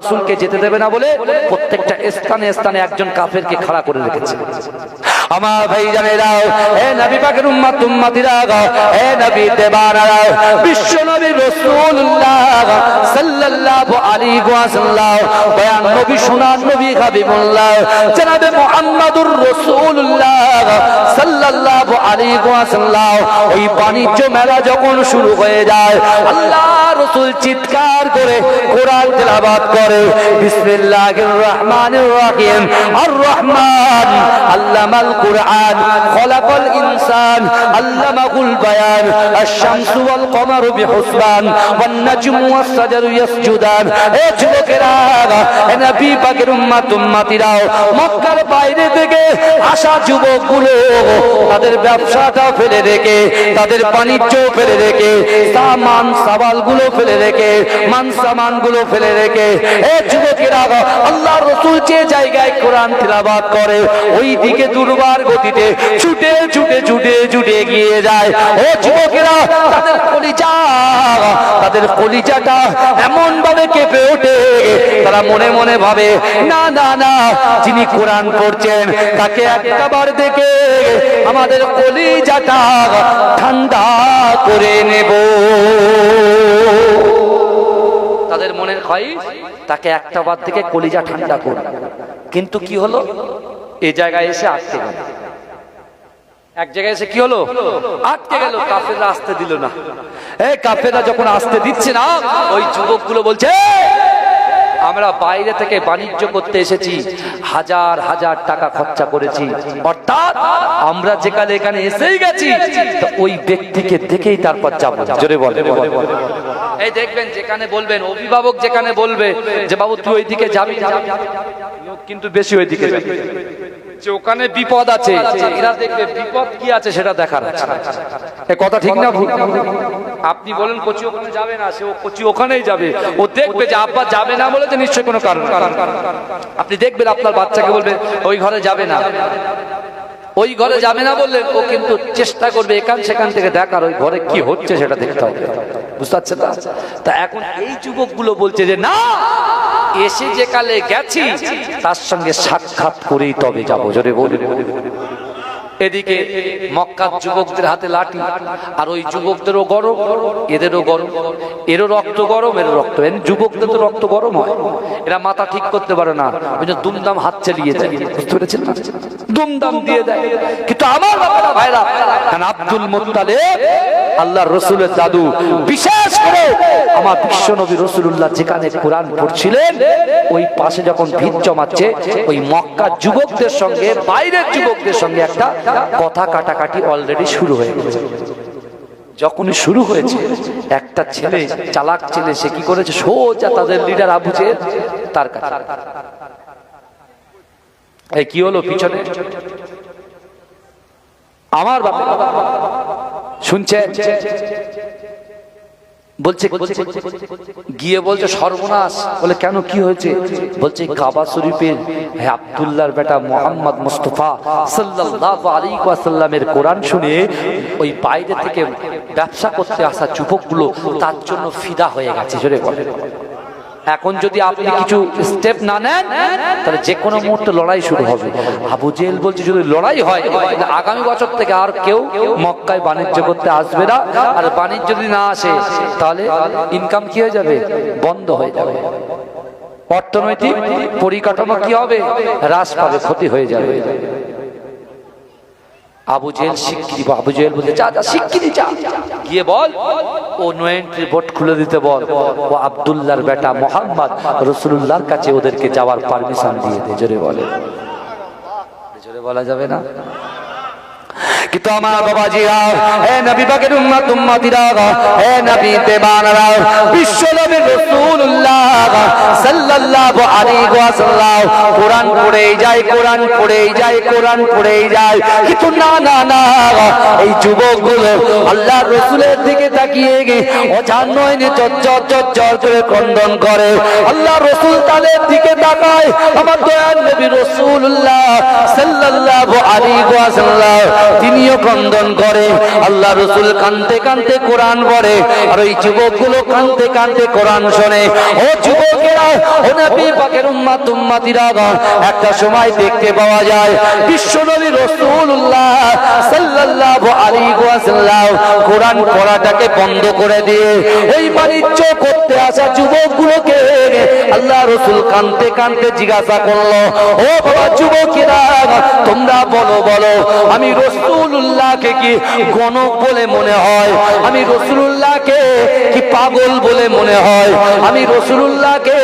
রাসূলকে যেতে দেবে না বলে প্রত্যেকটা স্থানে স্থানে একজন কাফেরকে খাড়া করে রেখেছে। আমার ভাইজানেরা, হে নবী পাকের উম্মত উম্মতিরা, হে নবী দেবানারা, বিশ্ব নবী রাসূলুল্লাহ সাল্লাল্লাহু আলাইহি ওয়াসাল্লাম বয়ান নবী সোনার নবী হাবিবুল্লাহ জনাবে মুহাম্মদুর রাসূলুল্লাহ সাল্লাল্লাহু আলাইহি ওয়াসাল্লাম ওই বাণিজ্য মেলা যখন শুরু হয়ে যায়, আল্লাহ রাসূল চিৎকার করে কোরআন তেলাওয়াত করে, বিসমিল্লাহির রহমানির রহিম, আর রহমান আল্লামাল কুরআন খলাকাল ইনসান আল্লামাহুল বায়ান, আশ-শামসু ওয়াল কমারু বিহুসবান ওয়ান নাজমু ওয়াস শাজারু ইয়াসজুদান। এ যুবকেরা, এ নবী পাকের উম্মত উম্মতিরা, মক্কার বাইরে থেকে আসা যুবকগুলো তাদের ব্যবসাটা ফেলে রেখে, তাদের বাণিজ্য ফেলে রেখে, সামান সাবালগুলো ফেলে রেখে, মান সামানগুলো ফেলে রেখে, এ যুবকেরা, আল্লাহর রাসূল যে জায়গায় কোরআন তেলাওয়াত করে ওই দিকে দুর্বার গতিতে ছুটে ছুটে ছুটে ছুটে এগিয়ে যায়। ও যুবকেরা, তাদের কলিজাটা এমন ভাবে কেঁপে ওঠে, তারা মনে মনে ভাবে, না না না, যিনি কোরআন পড়ছেন তাকে একবার দেখে আমাদের কলিজাটা ঠান্ডা করে নেব। তাদের মনের খয়েশ তাকে একবার দেখে কলিজা ঠান্ডা করে। কিন্তু কি হলো, এই জায়গায় এসে আটকে গেল। এক জায়গায় এসে কি হলো, আটকে গেল। কাফেররা আসতে দিল না। এই কাফেররা যখন আসতে দিচ্ছে না, ওই যুবকগুলো বলছে, আমরা বাইরে থেকে বাণিজ্য করতে এসেছি, হাজার হাজার টাকা খরচা করেছি, অর্থাৎ আমরা যেখানে এখানে এসেই গেছি, তো ওই ব্যক্তিকে দেখেই তারপর যাবো। জোরে বলে। এই দেখবেন, যেখানে বলবেন, অভিভাবক যেখানে বলবে যে বাবু তুই ওইদিকে যাবি, কিন্তু বেশি ওইদিকে যাবে, যে ওখানে বিপদ আছে, এরা দেখবে বিপদ কি আছে সেটা দেখার। এ কথা ঠিক না ভুল? আপনি বলেন কোচি ওখানে যাবে না, সে কোচি ওখানেই যাবে। ও দেখবে যে আব্বা যাবে না বলে নিশ্চয়ই কোনো কারণ। আপনি দেখবেন আপনার বাচ্চাকে বলবে ওই ঘরে যাবে না, ওই ঘরে যাবে না বললেন, ও কিন্তু চেষ্টা করবে এখান সেখান থেকে দেখার, ওই ঘরে কি হচ্ছে সেটা দেখতে হবে। বুঝতে পারছেন? তা এখন এই যুবকগুলো বলছে যে না, এসে যে কালে গেছি তার সঙ্গে সাক্ষাৎ করেই তবে যাবো। জোরে বলে। এদিকে মক্কার যুবকদের হাতে লাঠি, আর ওই যুবকদেরও গরম, এদেরও গরম, এরও রক্ত গরম, এরও রক্ত। যুবকদের তো রক্ত গরম হয়, এরা মাথা ঠিক করতে পারে না, ওই জন্য দুমদাম হাত চালিয়ে যায়। বুঝতে পেরেছেন? দুমদাম দিয়ে দেয়। কিন্তু আমার বাবারা ভাইরা, আব্দুল মুত্তালিব আল্লাহর রাসূলের দাদু, বিশেষ করে আমার বিশ্ব নবী রাসূলুল্লাহ যেখানে কোরআন পড়ছিলেন ওই পাশে যখন ভিড় জমাচ্ছে, ওই মক্কার যুবকদের সঙ্গে বাইরের যুবকদের সঙ্গে একটা কথা কাটাকাটি অলরেডি শুরু হয়ে গেছে। যখনই শুরু হয়েছে, একটা ছেলে, চালাক ছেলে, সে কি করেছে, সোজা তাদের লিডার আবু জেহেল তার কাছে। এই কি হলো পিছনে, আমার বাবা শুনছে, বলছে, গিয়ে বলছে সর্বনাশ। বলে কেন, কি হয়েছে? বলছে কাবা শরীফের আব্দুল্লাহর বেটা মুহাম্মদ মুস্তাফা সাল্লাল্লাহু আলাইহি ওয়াসাল্লামের কোরআন শুনে ওই বাইরে থেকে ব্যবসা করতে আসা যুবকগুলো তার জন্য ফিদা হয়ে গেছে। জোরে বলে। এখন যদি আপনি কিছু স্টেপ না নেন, তাহলে যে কোনো মুহূর্তে লড়াই শুরু হবে। আবু জেহেল বলছে যদি লড়াই হয়, আগামী বছর থেকে আর কেউ মক্কায় বাণিজ্য করতে আসবে না, আর বাণিজ্য যদি না আসে তাহলে ইনকাম কি হয়ে যাবে, বন্ধ হয়ে যাবে, অর্থনৈতিক পরিকাঠামো কি হবে, হ্রাস পাবে, ক্ষতি হয়ে যাবে। আবু জেহেল শিগগিরই, আবু জেহেল বলতে যা যা শিগগিরই যা, গিয়ে বল ও নো এন্ট্রি বোর্ড খুলে দিতে বল, ও আব্দুল্লাহর বেটা মুহাম্মদ রাসূলুল্লাহর কাছে ওদেরকে যাওয়ার পারমিশন দিয়ে দে। জোরে বলে। জোরে বলা যাবে না? কিন্তু আমার বাবাজিরা, হে নবী পাকের উম্মত উম্মতিরা, হে নবী দেবানারা, বিশ্ব নবী রাসূলুল্লাহ সাল্লাল্লাহু আলাইহি ওয়াসাল্লাম কোরআন পড়েই যায়, কোরআন পড়েই যায়, কোরআন পড়েই যায়। কিন্তু না না না, এই যুবকগুলো আল্লাহর রাসূলের দিকে তাকিয়ে অজান নয়নে চরচর চরচর করে ক্রন্দন করে। আল্লাহর রাসূল তাদের দিকে তাকায়, আমার দয়াল নবী রাসূলুল্লাহ সাল্লাল্লাহু আলাইহি ওয়াসাল্লাম তিনি আমিও ক্রন্দন করে। আল্লাহ রসুল কানতে কানতে কোরআন পড়ে, আর ওই যুবকগুলো কানতে কানতে কোরআন শোনে। ও যুবকেরা, ও নবী পাকের উম্মত উম্মতিরা, একটা সময় দেখতে পাওয়া যায় বিশ্বনবী রাসূলুল্লাহ সাল্লাল্লাহু আলাইহি ওয়াসাল্লাম কোরআন পড়াটাকে বন্ধ করে দিয়ে ওই বাণিজ্য করতে আসা যুবকগুলোকে আল্লাহ রসুল কানতে কানতে জিজ্ঞাসা করলো, ও বাবা যুবকেরা, তোমরা বলো বলো, আমি রাসূলুল্লাহকে কি গণক বলে মনে হয়? আমি রাসূলুল্লাহকে কি পাগল বলে মনে হয়? আমি রাসূলুল্লাহকে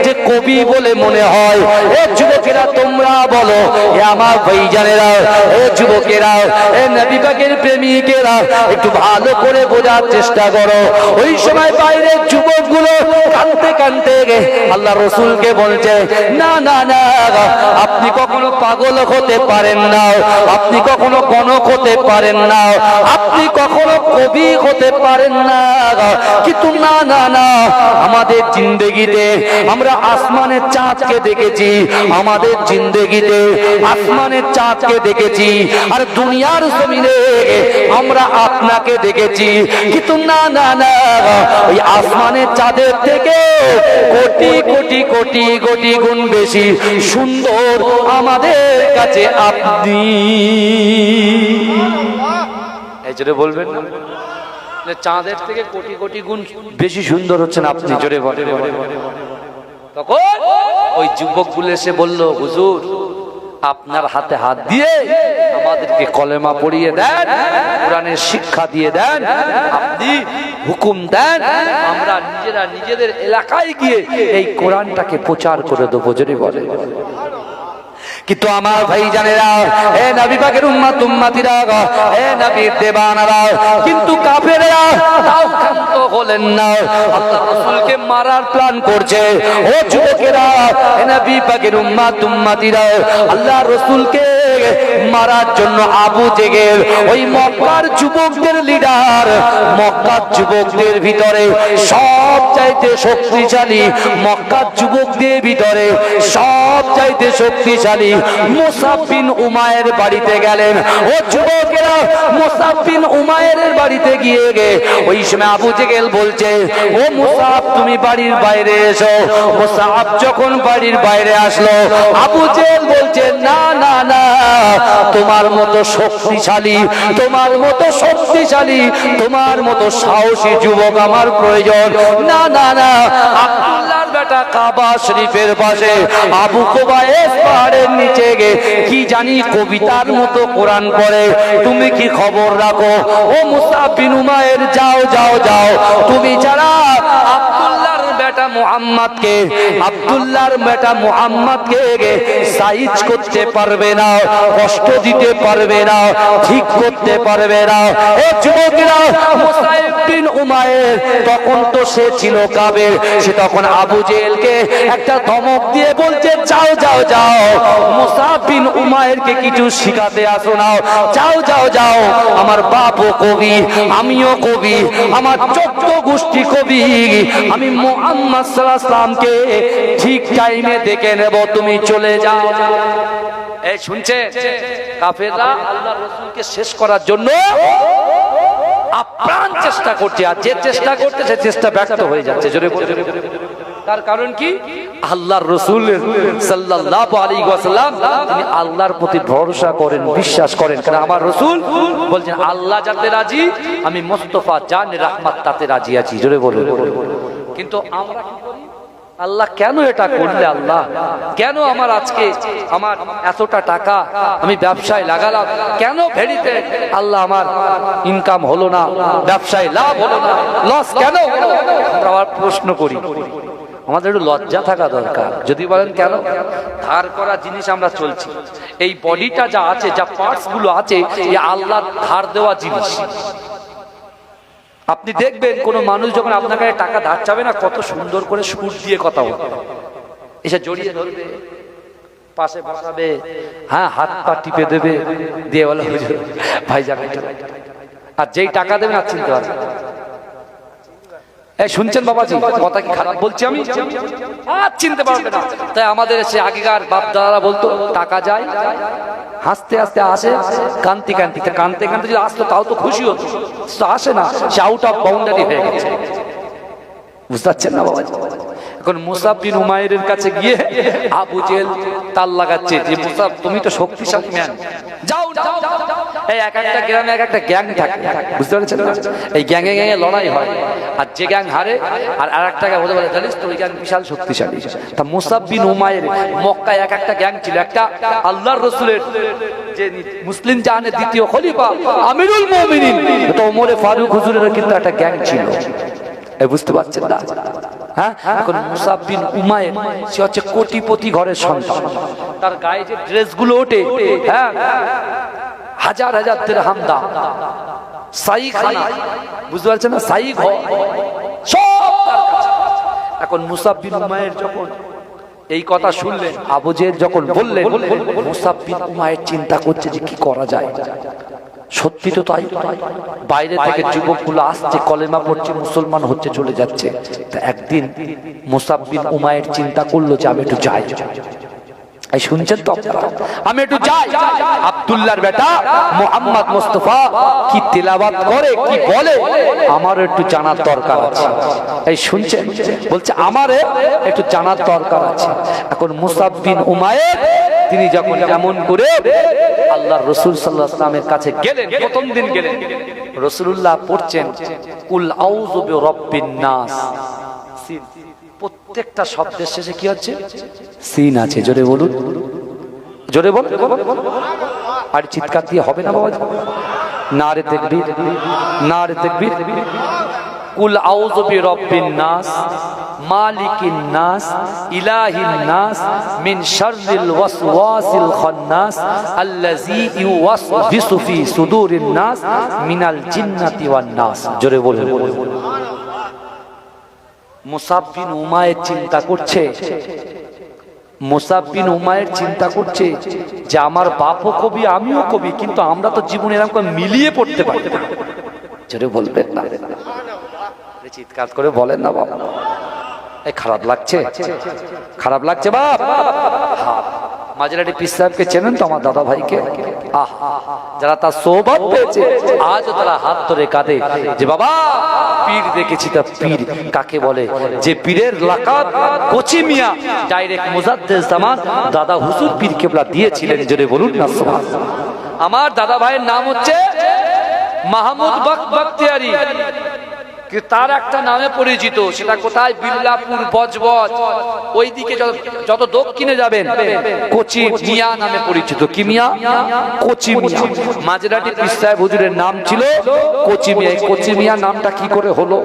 যে কবি বলে মনে হয়? এ যুবকেরা তোমরা বলো, এ আমার ভাইজানেরা, এ যুবকেরা, এ নবী পাকের প্রেমিকেরা, একটু ভালো করে বোঝার চেষ্টা করো। ওই সময় বাইরের যুবকগুলো কাঁদতে কাঁদতে আল্লাহ রসুলকে বলছে, না না না, আপনি কখনো পাগল হতে পারেন না, আপনি কখনো গণক হতে পারেন না, আপনি কখনো কবি হতে পারেন না, কিন্তু না না না, আমাদের জিন্দেগিতে আমরা আসমানের চাঁদকে দেখেছি, আমাদের জিন্দেগিতে আসমানের চাঁদকে দেখেছি, আর দুনিয়ার জমিনে আমরা আপনাকে দেখেছি, কিন্তু না না না, ওই আসমানের চাঁদের থেকে কোটি কোটি কোটি কোটি গুণ বেশি সুন্দর আমাদের কাছে আপনি। এই জোরে বলবেন না, চাঁদের থেকে কোটি কোটি গুণ বেশি সুন্দর হচ্ছেন আপনি, জোরে বলে। তখন ওই যুবকগুলো এসে বলল, হুজুর আপনার হাতে হাত দিয়ে আমাদেরকে কলেমা পড়িয়ে দেন, কোরআনের শিক্ষা দিয়ে দেন, আপনি হুকুম দেন, আমরা নিজেরা নিজেদের এলাকায় গিয়ে এই কোরআনটাকে প্রচার করে দেবো, জোরে বলে। কিন্তু আমার ভাইজানেরা, হে নবী পাকের উম্মত উম্মতিরা, হে নবীর দেবানারা, কিন্তু কাফেররা তাও ক্ষান্ত হলেন না, আল্লাহ রাসূলকে মারার প্ল্যান করছে। ও যুবকেরা, হে নবী পাকের উম্মত উম্মতিরা, আল্লাহ রাসূলকে মারার জন্য আবু জেহেল, ওই মক্কার যুবকদের লিডার, মক্কার যুবকদের ভিতরে সব চাইতে শক্তিশালী, মক্কার যুবকদের ভিতরে সব চাইতে শক্তিশালী মুসাব বিন উমায়ের বাড়িতে গেলেন। ও যুবকেরা, মুসাব বিন উমায়ের বাড়িতে গিয়ে ওই সময় আবু জেহেল বলছে, ও মুসাব তুমি বাড়ির বাইরে এসো। মুসাব যখন বাড়ির বাইরে আসলো, আবু জেহেল বলছে, না না না, তোমার মতো শক্তিশালী, তোমার মতো শক্তিশালী, তোমার মতো সাহসী যুবক আমার প্রয়োজন না, না না। আব্দুল্লাহর বেটা কাবা শরীফের পাশে আবু কুবাইস পাহাড়ের নিচে গে কি জানি কবিতার মতো কোরআন পড়ে, তুমি কি খবর রাখো? ও মুসাব বিন উমায়ের, যাও যাও যাও, তুমি যারা আব্দুল্লাহর বেটা মুহাম্মদকে, আব্দুল্লাহর বেটা মুহাম্মদকে সাইজ করতে পারবে না, কষ্ট দিতে পারবে না, ঠিক করতে পারবে না। ও যুবকেরা, মুসাব বিন উমায়ের তখন তো সে ছিল কাফের, সে তখন আবু জেহেলকে একটা ধমক দিয়ে বলছে, যাও যাও যাও, মুসাব বিন উমায়েরকে কিছু শিখাতে আসো না, যাও যাও যাও, আমার বাপও কবি, আমিও কবি, আমার 14 গোষ্ঠী কবি, আমি মুহাম্মদ সাল্লাল্লাহু আলাইহি ওয়াসাল্লামকে ঠিক টাইমে দেখে নেব, তুমি চলে যাও। এই শুনছে, কাফেররা আল্লাহর রাসূলকে শেষ করার জন্য আপ্রাণ চেষ্টা করছে, আর যে চেষ্টা করতে সে চেষ্টা ব্যর্থ হয়ে যাচ্ছে, জোরে বলে। তার কারণ কি? আল্লাহর রাসূল সাল্লাল্লাহু আলাইহি ওয়াসাল্লাম তিনি আল্লাহর প্রতি ভরসা করেন, বিশ্বাস করেন, কারণ আমার রাসূল বলেন, আল্লাহ যাতে রাজি, আমি মুস্তাফা জান রাহমাত তাতে রাজি আছি, জোরে বলে। কিন্তু আমরা কি করি? আল্লাহ কেন এটা করলে? আল্লাহ কেন আমার আজকে আমার এতটা টাকা আমি ব্যবসায় লাগালাম, কেন ভেড়িতে আল্লাহ আমার ইনকাম হলো না, ব্যবসায় লাভ হলো না, লস কেন? আমরা আবার প্রশ্ন করি। আমাদের একটু লজ্জা থাকা দরকার। যদি বলেন কেন? ধার করা জিনিস আমরা চলছি, এই বডিটা যা আছে, যা পার্টস গুলো আছে, এই আল্লাহ ধার দেওয়া জিনিস। আপনি দেখবেন কোন মানুষ যখন আপনার কাছে টাকা ধার চাবে না, কত সুন্দর করে সুর দিয়ে কথা বলবে, এসে জড়িয়ে ধরবে, পাশে বসাবে, হ্যাঁ হাত পা টিপে দেবে, দিয়ে বলে ভাই যাবে। আর যেই টাকা দেবেন আর চিনতে পারবে। এই শুনছেন বাবাজি, কথা কি খারাপ বলছি আমি? আর চিনতে পারবে না। তাই আমাদের সে আগেকার বাপ দাদারা বলতো, টাকা যায় হাসতে হাসতে আসে, কানতে কানতে কানতে কানতে যদি আসতো তাও তো খুশি হতো, আসে না, সে আউট অফ বাউন্ডারি হয়ে গেছে। বুঝতে পারছেন না বাবা? এখন মুসাব বিন উমাইরের কাছে গিয়ে আবু জেহেল তাল লাগাচ্ছে যে মুসাব তুমি তো শক্তিশালী ম্যান, যাও যাও। এই এক একটা গ্রামে এক একটা গ্যাং থাকে, বুঝতে পারছেন না? এই গ্যাংয়ে গ্যাংয়ে লড়াই হয়, আর যে গ্যাং হারে আর আরেকটাকে বলে বলে জানিস তো ওই গ্যাং বিশাল শক্তিশালী। তা মুসাব বিন উমাইর মক্কায় এক একটা গ্যাং ছিল। একটা আল্লাহর রাসূলের যে মুসলিম জাহানের দ্বিতীয় খলিফা আমিরুল মুমিনিন তো ওমর ফারুক হুজুরের কিন্তু একটা গ্যাং ছিল। বুঝতে পারছেন না? হ্যাঁ, এখন মুসাব বিন উমাইর সে হচ্ছে কোটিপতি ঘরের সন্তান। তার গায়ে যে ড্রেসগুলো ওঠে, হ্যাঁ, হাজার হাজার দিরহাম দাম, শাহী খানা, বুঝতে পারছেন না? শাহী ঘর সব তার কাছে। এখন মুসাব বিন উমাইর যখন এই কথা শুনলেন, আবু জেহেল যখন বললেন, মুসাব বিন উমাইর চিন্তা করছে যে কি করা যায়। সত্যি তো তাই, বাইরে থেকে যুবকগুলো আসছে, কলেমা পড়ছে, মুসলমান হচ্ছে, চলে যাচ্ছে। তা একদিন মুসাব বিন উমাইর চিন্তা করলো যে আমি একটু যাই। এই শুনছেন তো আপনারা? আমি একটু যাই, আব্দুল্লাহর বেটা মুহাম্মদ মুস্তাফা কি তেলাওয়াত করে, কি বলে, আমার একটু জানার দরকার আছে। এই শুনছেন? বলছে আমার একটু জানার দরকার আছে। এখন মুসাব বিন উমাইর তিনি যখন এমন করে আল্লাহর রাসূল সাল্লাল্লাহু আলাইহি ওয়াসাল্লামের কাছে গেলেন, প্রথম দিন গেলেন, রাসূলুল্লাহ পড়ছেন কুল আউযু বিরাব্বিন নাস। প্রত্যেকটা শব্দের শেষে কি হচ্ছে? সিন আছে। জোরে বলুন, জোরে বলুন। আর চিৎকার দিয়ে হবে না বাবা। নারে তাকবীর, নারে তাকবীর। কুল আউযু বিরাব্বিন নাস মালিকিন নাস ইলাহিন নাস মিন শাররিল ওয়াসওয়াসিল খান্নাস আল্লাযী ইউওয়াসবিসু ফি সুদুরিন নাস মিনাল জিন্নাতি ওয়ান নাস। জোরে বলুন। মুসাব বিন উমাইর চিন্তা করছে, মুসাব বিন উমাইর চিন্তা করছে যে আমার বাপও কবি, আমিও কবি, কিন্তু আমরা তো জীবনে এরকম মিলিয়ে পড়তে পারি না। জোরে বলবেন না, চিৎকার করে বলেন না বাবা। এই খারাপ লাগছে, খারাপ লাগছে বাপ। মাঝরাটি পীর সাহেবকে চেনেন তো, আমার দাদা ভাইকে? যারা তার সোহবত পেয়েছে আজও তারা হাত ধরে কাঁদে যে বাবা পীর দেখেছি। তা পীর কাকে বলে? যে পীরের লাকাব কোচি মিয়া ডাইরেক্ট মুজাদ্দেদ জামান দাদা হুজুর পীর কেবলা দিয়েছিলেন। জোরে বলুন না সুবহানাল্লাহ। আমার দাদা ভাইয়ের নাম হচ্ছে মাহমুদ বখতিয়ারি, তার একটা নামে পরিচিত। সেটা কোথায়? বিল্লাপুর, বজবজ, ওইদিকে যত দক্ষিণে যাবেন কোচি মিয়া নামে পরিচিত। কি মিয়া? কোচি মিয়া। মাঝরাটি পীর সাহেব হুজুরের নাম ছিল কোচি মিয়া। এই কোচি মিয়া নামটা কি করে হলো?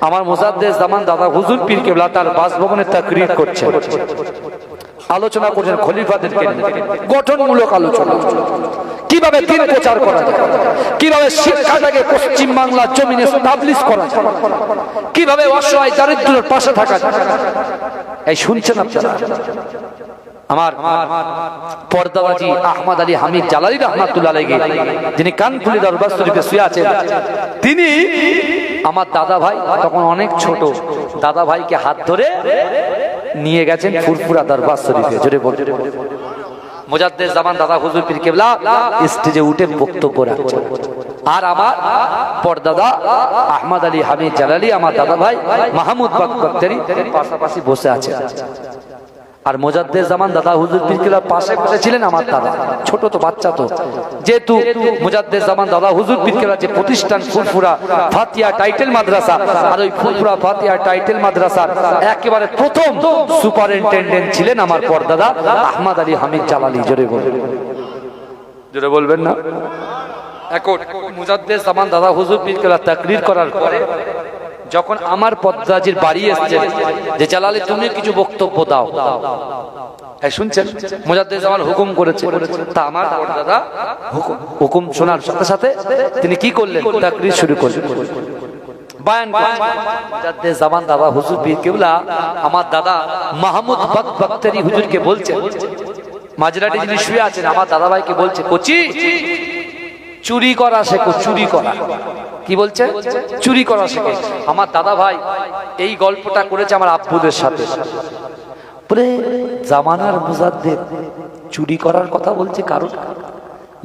আমার মুজাদ্দেদ জামান দাদা হুজুর পীর কেবলা তার বাসভবনে তাকরীর করছে, আলোচনা করছেন খলিফাদেরকে, গঠনমূলক আলোচনা, কিভাবে দিন প্রচার করা যায়, কিভাবে শিক্ষাটাকে পশ্চিম বাংলার জমিনে এস্টাবলিশ করা যায়, কিভাবে অসহায় দারিদ্রের পাশে থাকা যায়। এই শুনছেন আপনারা? আমার পর্দাবাজি আহমদ আলী হামিদ জালালি রাহমাতুল্লাহ আলাইহি, যিনি কানপুলি দরবার শরীফে শুয়ে আছেন, তিনি আমার দাদা ভাই তখন অনেক ছোট, দাদা ভাইকে হাত ধরে নিয়ে গেছেন ফুরফুরা দরবার শরীফে। জোরে বল। মুজাদ্দেদ জামান দাদা হুজুর পীর কেবলা স্টেজে উঠে বক্তব্য রাখছেন, আর আমার পরদাদা আহমদ আলী হামিদ জালালি, আমার দাদা ভাই মাহমুদ বখতিয়ারি পাশাপাশি বসে আছে। আর মুজাদ্দেদ জামান দাদা হুজুর পীর কেবলার পাশে বসেছিলেন আমার দাদা, ছোট তো, বাচ্চা তো। যেহেতু মুজাদ্দেদ জামান দাদা হুজুর পীর কেবলার যে প্রতিষ্ঠান ফুরফুরা ফাতিহা টাইটেল মাদ্রাসা, আর ওই ফুরফুরা ফাতিহা টাইটেল মাদ্রাসার একেবারে প্রথম সুপারিনটেনডেন্ট ছিলেন আমার পরদাদা আহমদ আলী হামিদ জালালি। জোরে বলবেন, জোরে বলবেন না? এখন মুজাদ্দেদ জামান দাদা হুজুর পীর কেবলা তাকরীর করার পরে যখন আমার পদ্মাজির বাড়ি এসেছে যে জালালি তুমি কিছু বক্তব্য দাও, শুনছেন? মুজাদ্দেদ জামান হুকুম করেছে। তা আমার দাদা হুকুম শোনার সাথে সাথে তিনি কি করলেন? তাকরীর শুরু করলেন, বয়ান করলেন। মুজাদ্দেদ জামান দাদা হুজুর পীর কেবলা আমার দাদা মাহমুদ বখতিয়ারি হুজুরকে বলছেন, মাঝরাটি যিনি শুয়ে আছেন, আমার দাদা ভাইকে বলছে, কোচি চুরি করা শেখো, চুরি করা। কি বলছে? চুরি করা শেখে। আমার দাদা ভাই এই গল্পটা করেছে আমার আব্বুদের সাথে। বলে জামানার মুজাদ্দেদ চুরি করার কথা বলছে। কারণ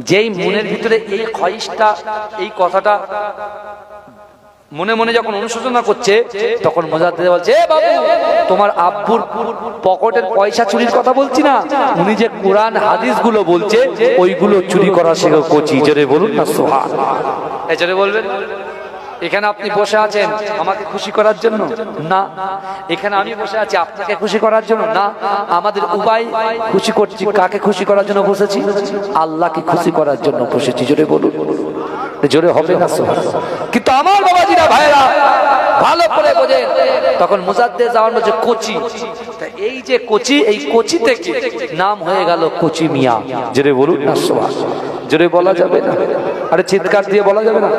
যেই মনের ভিতরে এই খয়েশটা, এই কথাটা মনে মনে যখন অনুশোচনা করছে, তখন মুজাদ্দেদ বলছে, এ বাবু, তোমার আব্বুর পকেটের পয়সা চুরির কথা বলছি না, উনি যে কোরআন হাদিস গুলো বলছে ওইগুলো চুরি করা শেখো কচি। জোরে বলুন না সুবহানাল্লাহ। এই জোরে বলবেন। এখানে আপনি বসে আছেন আমাকে খুশি করার জন্য না, এখানে আমি বসে আছি আপনাকে খুশি করার জন্য না, আমাদের উভয় খুশি করছি। কাকে খুশি করার জন্য বসেছি? আল্লাহকে খুশি করার জন্য বসেছি। জোরে বলুন। জোরে হবে না সুবহানাল্লাহ। কিন্তু আমার বাবাজিরা ভাইরা ভালো করে বোঝেন, তখন মুজাদ্দেদ জামান বলছে কোচি। এই যে কোচি, এই কোচি থেকে নাম হয়ে গেল কোচি মিয়া। জোরে বলুন না সুবহানাল্লাহ। জোরে বলা যাবে না, আরে চিৎকার দিয়ে বলা যাবে না।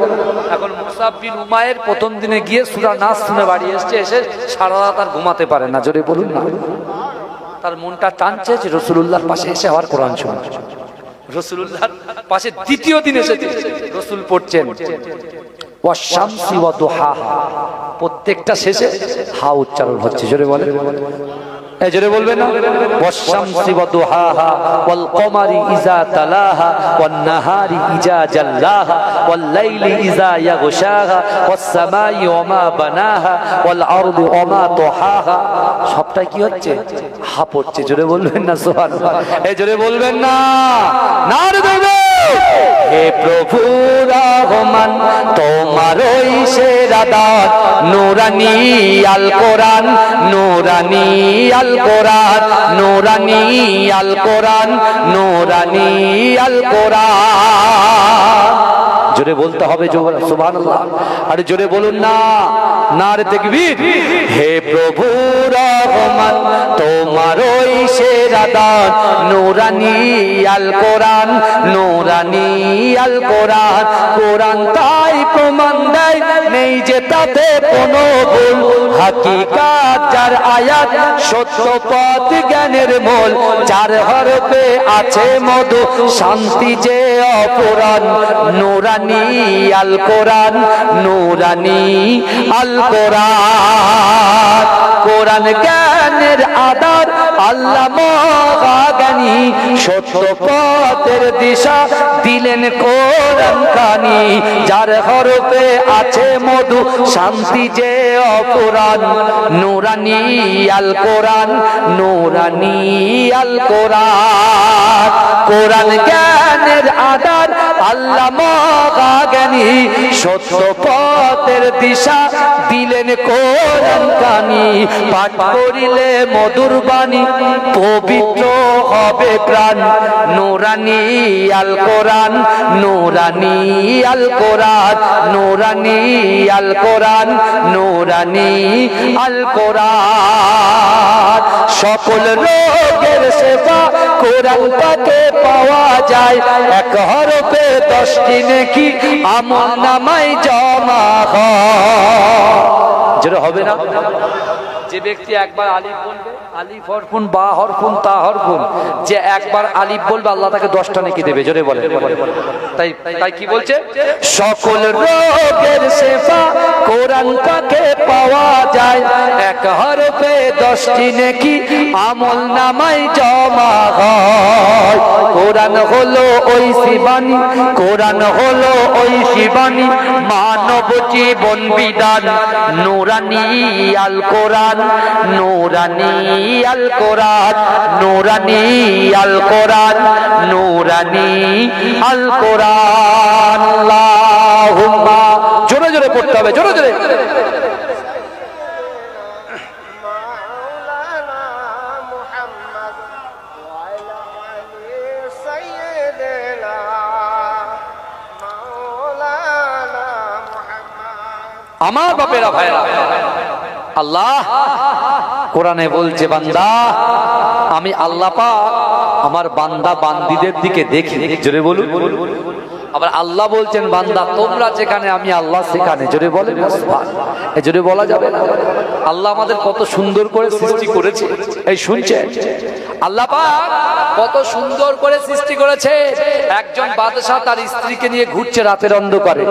এখন মুসাব বিন উমায়ের প্রথম দিনে গিয়ে সূরা নাস শুনে বাড়ি এসে সারা রাত আর ঘুমাতে পারে না। জোরে বলুন না। তার মনটা টানছে যে রাসূলুল্লাহর পাশে এসে আবার কোরআন শোনা। রাসূলুল্লাহর পাশে দ্বিতীয় দিন এসেছে, রাসূল পড়ছেন ওয়াশ-শামসি ওয়া দুহাহা, প্রত্যেকটা শেষে হা উচ্চারণ হচ্ছে। জোরে বলেন, এই জোরে বলবেন না। ওয়াশ-শামসি ওয়া দুহাহা ওয়াল কমারি ইযা তালাহা ওয়ান নাহারি ইযা জাল্লাহা ওয়াল লাইলি ইযা ইয়াগশাহা ওয়াস সামাই ওয়া মা বানাহা ওয়াল আরদি ওয়া মা তুহাহা। সবটাই কি হচ্ছে? হা পড়ছে। জোরে বলবেন না সুবহানাল্লাহ। এই জোরে বলবেন না। নারে দেবে। হে প্রভু রহমান, তোমারই সেরা দান, নূরানী আল কোরআন, নূরানী আল কোরআন, নূরানী আল কোরআন, নূরানী আল কোরআন। জোরে বলতে হবে সুবহানাল্লাহ। আরে জোরে বলুন না, নারে তাকবীর। হে প্রভু রহমান, তোমারই সেরা দান, নূরানী আল কোরআন, নূরানী আল কোরআন। কোরআন তাই প্রমাণ দেয় নেই যে তাতে কোনো ভুল, হাকিকাত যার আয়াত, সত্য পথ জ্ঞানের মূল, যার হরফে আছে মধু, শান্তি যে অপরাণ, নূরানী আল কোরআন, নূরানী আল কোরআন। কোরআন জ্ঞানের আধার, আল্লাহ মহাজ্ঞানী, সত্য পথের দিশা দিলেন কোরআন কানি, যার হরফে আছে মধু, শান্তি যে অপরাণ, নূরানী আল কোরআন, নূরানী আল কোরআন। কোরআন জ্ঞানের আধার, আল্লাহ মহাজ্ঞানী, সত্য পথের দিশা দিলেন কোরআন কানি, পাঠ করিলে মধুর বাণী, পবিত্র হবে প্রাণ, নূরানী আল কোরআন, নূরানী আল কোরআন, নূরানী আল কোরআন, নূরানী আল কোরআন। সকল রোগের সেবা কোরআন পাকে পাওয়া যায়, এক হরফে 10টি নেকি আমল নামায় জমা হয়। যেটা হবে না, যে ব্যক্তি একবার আলিফ বলবে, আলিফ হরফুন, বা হরফুন, তা হরফুন, যে একবার আলিফ বলবে আল্লাহ তাকে 10টা নেকি দেবে। জোরে বলে। তাই তাই কি বলছে? সকল রোগের শেফা কোরআন পাকে পাওয়া যায়, এক হরফে 10টি নেকি আমল নামায় জমা হয়। কোরআন হলো ওই শিবানী, কোরআন হলো ওই শিবানী, মানব জীবন বিধান, নূরানী আল কোরআন, নূরানী আল কোরআন, নূরানী আল কোরআন, নূরানী আল কোরআন। আল্লাহুম্মা, জোরে জোরে পড়তে হবে, জোরে জোরে। আমার বাপেরা ভাইরা, আল্লাহ কোরআনে বলছে, বান্দা আমি আল্লাহ পাক আমার বান্দা বান্দীদের দিকে দেখি। জোরে বলুন। আবার আল্লাহ বলছেন বান্দা তোমরা যেখানে আমি আল্লাহ সেখানে। জোরে বলেন না সুবহানাল্লাহ। এই জোরে বলা যাবে না? আল্লাহ আমাদের কত সুন্দর করে সৃষ্টি করেছে। এই শুনছেন আল্লাহ পাক কত সুন্দর করে সৃষ্টি করেছে। একজন বাদশা তার স্ত্রীকে নিয়ে ঘুরছে রাতের অন্ধকারে,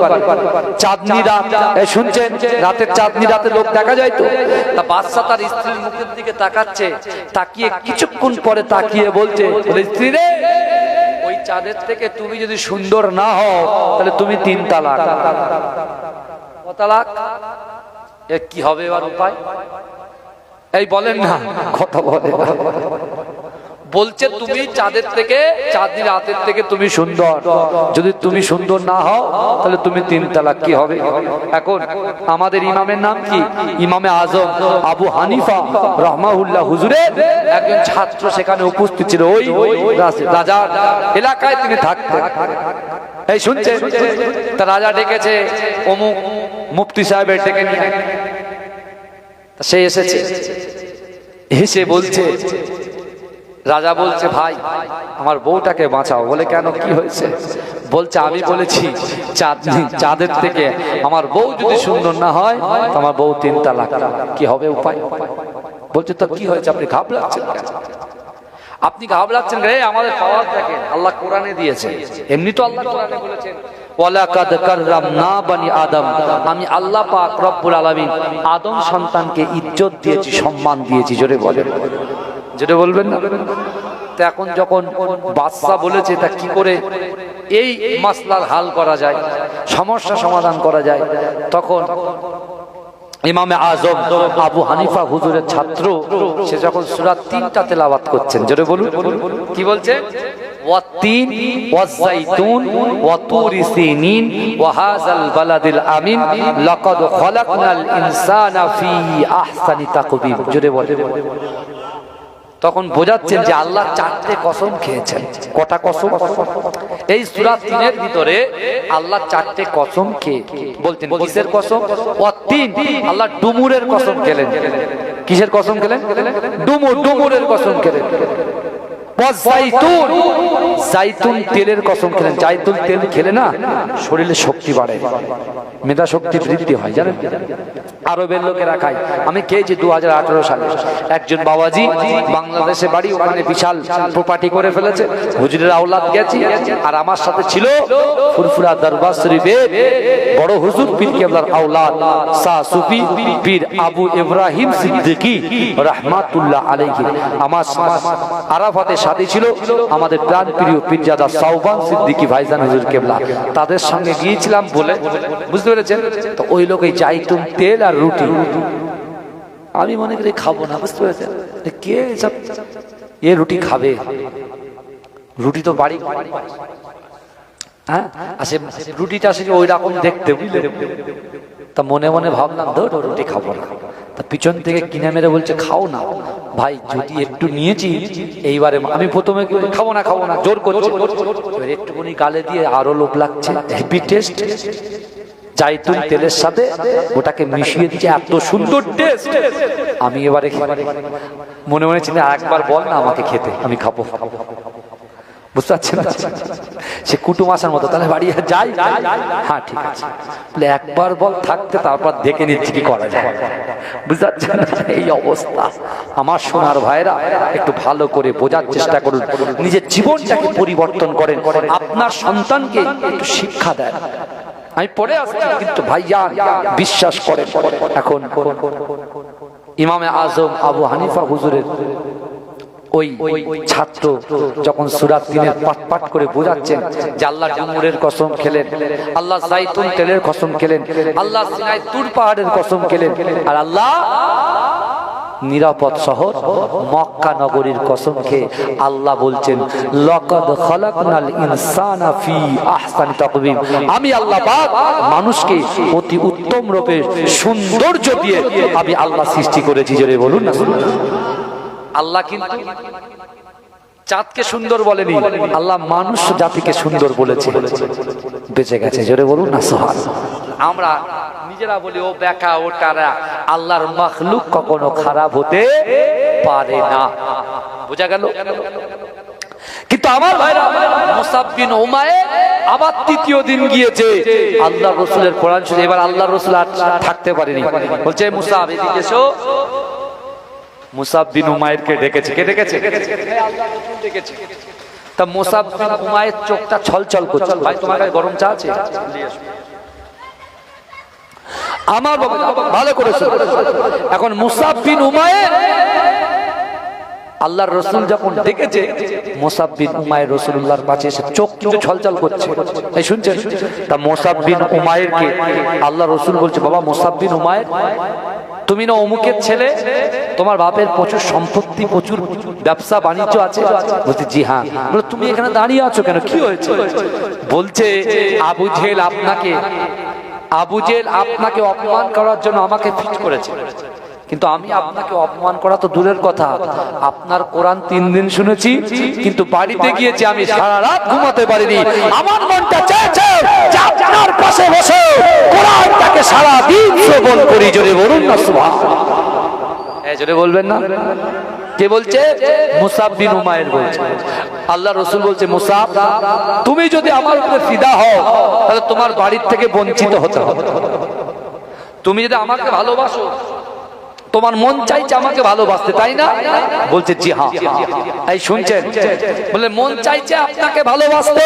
চাঁদনি রাত। এই শুনছেন রাতের চাঁদনি রাতে লোক দেখা যায় তো। তা বাদশা তার স্ত্রীর মুখের দিকে তাকাচ্ছে, তাকিয়ে কিছুক্ষণ পরে তাকিয়ে বলছে, স্ত্রী রে ওই চাঁদের থেকে তুমি যদি সুন্দর না হও তাহলে তুমি 3 তালাক। ক তালাক? এ কি হবে এবার উপায়? এই বলেন না, কথা বলে বলছে তুমি চাঁদের থেকে, চাঁদনি রাতের থেকে তুমি সুন্দর, যদি তুমি সুন্দর না হও তাহলে তুমি 3 তালাক। কি হবে? এখন আমাদের ইমামের নাম কি? ইমামে আজম আবু হানিফা রাহমাহুল্লাহ হুজুরের একজন ছাত্র সেখানে উপস্থিত ছিল। ওই রাজার এলাকায় তিনি থাকতেন। এই শুনছেন তা রাজা ডেকেছে অমুক মুফতি সাহেবের ডেকে নিয়ে। সে এসেছে, এসে বলছে, রাজা বলছে ভাই আমার বউটাকে বাঁচাও। বলে কেন, কি হয়েছে? বলছে আমি বলেছি চাঁদের থেকে আমার বউ যদি সুন্দর না হয় আমার বউ 3 তালাক। কি হবে উপায়? বলছে তো কি হয়েছে, আপনি ঘাবড়াচ্ছেন? আপনি ঘাবড়াচ্ছেন রে, আমাদের পাওয়ার দেখেন আল্লাহ কোরআনে দিয়েছে। এমনি তো আল্লাহ কোরআনে বলেছেন ওয়ালাকাদ কাররামনা বানি আদম, আমি আল্লাহ পাক রব্বুল আলামিন আদম সন্তানকে ইজ্জত দিয়েছি, সম্মান দিয়েছি। জোরে বলেন, যেটা বলবেন না। তো এখন যখন বাদশা বলেছে তা কি করে এই মাসলার হাল করা যায়, সমস্যা সমাধান করা যায়, তখন ইমামে আজম আবু হানিফা হুজুরের ছাত্র সে যখন সূরা 3টা তেলাওয়াত করছেন, জোরে বলুন কি বলছে? ওয়াত-তিন ওয়াজ-যাইতুন ওয়া তুরি সিনিন ওয়া হাযাল বালাদিল আমিন লাকাদ খালাকনাল ইনসানা ফি আহসানি তাকবীর। জোরে বলেন। তখন বোঝাচ্ছেন যে আল্লাহ 4টে কসম খেয়েছেন। কটা কসম? এই সূরা 3-এর ভিতরে আল্লাহ 4টে কসম খেয়ে বলতেন। কিসের কসম? ওয়াত-তিন, আল্লাহ ডুমুরের কসম খেলেন। কিসের কসম খেলেন? ডুমুরের কসম খেলেন। ওয়াজ-যাইতুন, জাইতুন তেলের কসম খেলেন। জাইতুন তেল খেলে না শরীরে শক্তি বাড়ে, মেধা শক্তি বৃদ্ধি হয়, জানেন? আরবের লোকেরা খায়। আমি খেয়েছি 2018 সালে। একজন বাবাজি বাংলাদেশে বাড়ি, ওখানে বিশাল প্রপার্টি করে ফেলেছে, হুজুরের আওলাদ গেছি, আর আমার সাথে ছিল ফুরফুরা দরবার শরীফের বড় হুজুর পীর কেবলার আওলাদ শাহ সুফি পীর আবু ইব্রাহিম সিদ্দিকী রাহমাতুল্লাহ আলাইহি। আমার আরাফাতে সাথী ছিল আমাদের প্রাণ প্রিয় পীরজাদা সাওবান সিদ্দিকী ভাইজান হুজুর কেবলা। তাদের সঙ্গে গিয়েছিলাম বলে, বুঝতে পেরেছেন? তো ওই লোক এই জাইতুন তেল আর রুটি, আমি মনে করি খাবো না, বুঝতে পেরেছেন? কে সব এ রুটি খাবে? রুটি তো বাড়ি, হ্যাঁ আসে রুটিটা আসে ওই রকম দেখতে, বুঝলে? তা মনে মনে ভাবলাম ধরো রুটি খাবো না। তা পিছন থেকে কিনে মেরে বলছে খাও না ভাই, যদি একটু নিয়েছি এইবারে। আমি প্রথমে খাবো না জোর করছি, একটুখানি গালে দিয়ে আরো লোভ লাগছে, হেভি টেস্ট। জাইতুন তেলের সাথে ওটাকে মিশিয়ে দিচ্ছে, এত সুন্দর টেস্ট। আমি এবারে মনে মনে চিন্তা, আরেকবার বল না আমাকে খেতে, আমি খাবো। বুঝতে পারছেন? সে কুটুম আসার মতো, তাহলে বাড়ি যাই, হ্যাঁ ঠিক আছে, একবার বল থাকতে, তারপর দেখে নিচ্ছি কি করা যায়। বুঝতে পারছেন? এই অবস্থা। আমার সোনার ভাইরা একটু ভালো করে বোঝার চেষ্টা করুন, নিজের জীবনটাকে পরিবর্তন করেন, আপনার সন্তানকে একটু শিক্ষা দেন। আমি পড়ে আসছি কিন্তু ভাইজান বিশ্বাস করেন। এখন ইমামে আজম আবু হানিফা হুজুরের ওই ছাত্র যখন সূরা 3-এর পাঠ করে বোঝাচ্ছেন যে আল্লাহ ডুমুরের কসম খেলেন, আল্লাহ জাইতুন তেলের কসম খেলেন, আল্লাহ সিনাই তুর পাহাড়ের কসম খেলেন, আর আল্লাহ নিরাপদ শহর মক্কা নগরীর কসম খেয়ে আল্লাহ বলছেন লাকাদ খালাকনাল ইনসানা ফি আহসানি তাকওয়িম। আমি আল্লাহ পাক মানুষকে অতি উত্তম রূপে সৌন্দর্য দিয়ে আমি আল্লাহ সৃষ্টি করেছি। জোরে বলুন না। আল্লাহ কিন্তু চাঁদকে সুন্দর বলেনি, আল্লাহ মানুষ জাতিকে সুন্দর বলেছে, বেঁচে গেছে। জোরে বলুন না সুবহানাল্লাহ। আমরা নিজেরা বলি ও বেকা ও টারা, আল্লাহর মাখলুক কখনো খারাপ হতে পারে না। বোঝা গেল? কিন্তু আমার ভাইরা মুসাব বিন উমাইর আবার তৃতীয় দিন গিয়েছে, আল্লাহ রসুলের কোরআন শুনে এবার আল্লাহ রসুল আর থাকতে পারেনি, বলছে মুসাব এদিকে এসো। মুসাব বিন উমাইরকে ডেকেছে। কে ডেকেছে? আল্লাহ রসুল ডেকেছে। তা মুসাব বিন উমাইর চোখটা ছলছল করছে। ভাই তোমার কাছে গরম চা আছে? আমার ভালো করেছে। এখন মুসাব বিন উমাইর আল্লাহর রসুল যখন ডেকেছে, মুসাব বিন উমাইর রাসূলুল্লাহর কাছে এসে চোখ কিন্তু ছলছল করছে। এই শুনছেন? তা মুসাব বিন উমাইরকে আল্লাহ রসুল বলছে, বাবা মুসাব বিন উমাইর, তুমি না অমুকের ছেলে, তোমার বাপের প্রচুর সম্পত্তি, প্রচুর ব্যবসা বাণিজ্য আছে? বলছে জি হ্যাঁ। বলে তুমি এখানে দাঁড়িয়ে আছো কেন, কি হয়েছে? বলছে আবু জেহেল আপনাকে অপমান করার জন্য আমাকে ফিট করেছে, কিন্তু আমি আপনাকে অপমান করা তো দূরের কথা, আপনার কোরআন 3 দিন শুনেছি, কিন্তু বাড়িতে গিয়েছি আমি সারা রাত ঘুমাতে পারিনি। আমার মনটা চাইছে যে আপনার পাশে বসে কোরআনটাকে সারা দিন শ্রবণ করি। জোরে বলুন না সুবহানাল্লাহ। এই জোরে বলবেন না? কে বলছে? মুসাব বিন উমাইর বলছে। আল্লাহ রসুল বলছে, মুসাব তুমি যদি আমার উপরে ফিদা হও তাহলে তোমার বাড়ির থেকে বঞ্চিত হতে হবে। তুমি যদি আমাকে ভালোবাসো, তোমার মন চাইছে আমাকে ভালোবাসতে, তাই না? বলছে জি হ্যাঁ। এই শুনছেন? বলে মন চাইছে আপনাকে ভালোবাসতে,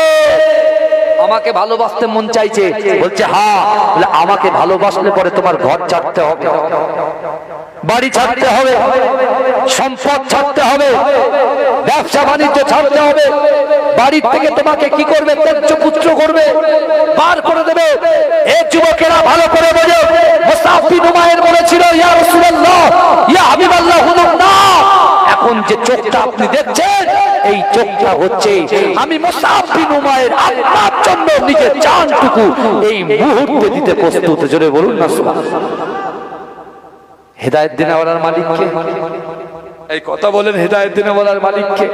আমাকে ভালোবাসতে মন চাইছে। বলছে হ্যাঁ। বলে আমাকে ভালোবাসলে পরে তোমার ঘর ছাড়তে হবে, বাড়ি ছাড়তে হবে, সম্পদ ছাড়তে হবে, ব্যবসা বাণিজ্য ছাড়তে হবে, বাড়ির থেকে তোমাকে কি করবে? ত্যায্য পুত্র করবে, বার করে দেবে। এই যুবকেরা ভালো করে বোঝো, মুসাব বিন উমাইর বলেছিল, ইয়া রাসূলুল্লাহ, ইয়া হাবিবাল্লাহ, হুজুর না, এখন যে চোখটা আপনি দেখছেন, এই চোখটা হচ্ছে আমি মুসাব বিন উমাইর আপনার জন্য নিজের জানটুকু এই মুহূর্তে দিতে প্রস্তুত। জোরে বলুন না সুবহানাল্লাহ। হেদায়েত দেওয়ার মালিক কে? এই কথা বলেন, হেদায়েত দেওয়ার মালিক কে?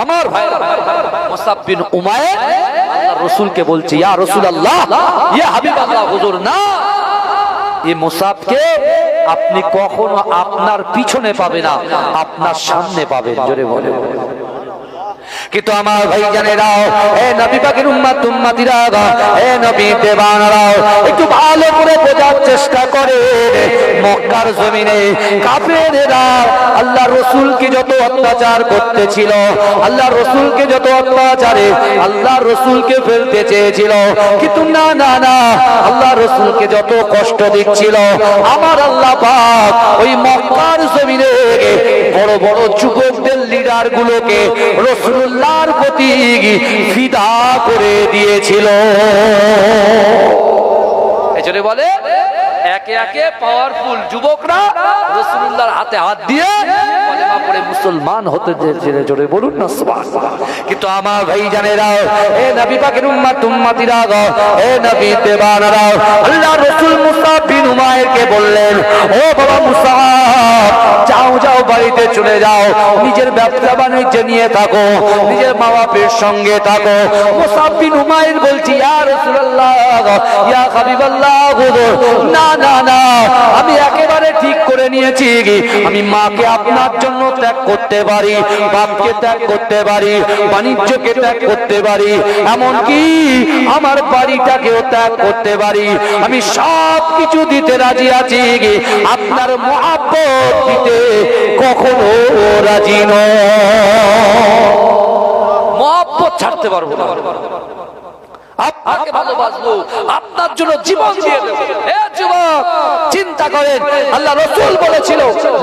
আমার ভাই মুসাব বিন উমাইর আল্লাহর রাসূলকে বলছে, ইয়া রাসূলুল্লাহ, ইয়া হাবিবাল্লাহ, হুজুর না, এই মুসাবকে আপনি কখনো আপনার পিছনে পাবেন না, আপনার সামনে পাবেন। জোরে বলেন। কিন্তু আমার ভাইজানেরাও, এ নবী পাকের উম্মতিরা, এ নবী দেবানরাও, একটু ভালো করে বোঝার চেষ্টা করে। মক্কার জমিনে কাফেররা আল্লাহ রসুলকে যত অত্যাচার করতেছিল, আল্লাহ রসুলকে যত অত্যাচারে আল্লাহ রসুলকে ফেলতে চেয়েছিল, কিন্তু না না না, আল্লাহ রসুলকে যত কষ্ট দিচ্ছিল, আমার আল্লাহ পাক ওই মক্কার জমিনে বড় বড় যুবকদের লিডার গুলোকে রাসূলুল্লাহর প্রতি ফিদা করে দিয়েছিল। এজন্য বলে একে একে পাওয়ারফুল যুবকরা রাসূলুল্লাহর হাতে হাত দিয়ে কলেমা পড়ে মুসলমান হতে জেনে। জোরে বলুন না সুবহানাল্লাহ। কিন্তু আমার ভাইজানেরা, এ নবী পাকের উম্মতিরা, এ নবী দেবানরা, আল্লাহ রাসূল মুসাব বিন উমাইরকে বললেন, ও বাবা মুসাব, যাও যাও, বাড়িতে চলে যাও, নিজের ব্যবসা বাণিজ্য নিয়ে থাকো, নিজের মা বাপের সঙ্গে থাকো। মুসাব বিন উমাইর বলছি, ইয়া রাসূলুল্লাহ, ইয়া হাবিবাল্লাহ, হুজুর না না না, আমি একেবারে ঠিক করে নিয়েছি, আমি মাকে আপনার জন্য ত্যাগ করতে পারি, বাপকে ত্যাগ করতে পারি, বাণিজ্যকে ত্যাগ করতে পারি, এমনকি আমার বাড়িটাকেও ত্যাগ করতে পারি, আমি সব কিছু দিতে রাজি আছি, আপনার মহব্বত দিতে কখনো রাজি নয়। মহব্বত ছাড়তে পারবো না, আপনাকে ভালোবাসবো, আপনার জন্য জীবন দিয়ে দেব। হে যুবক, চিন্তা করেন, আল্লাহ রাসূল বলেছিল,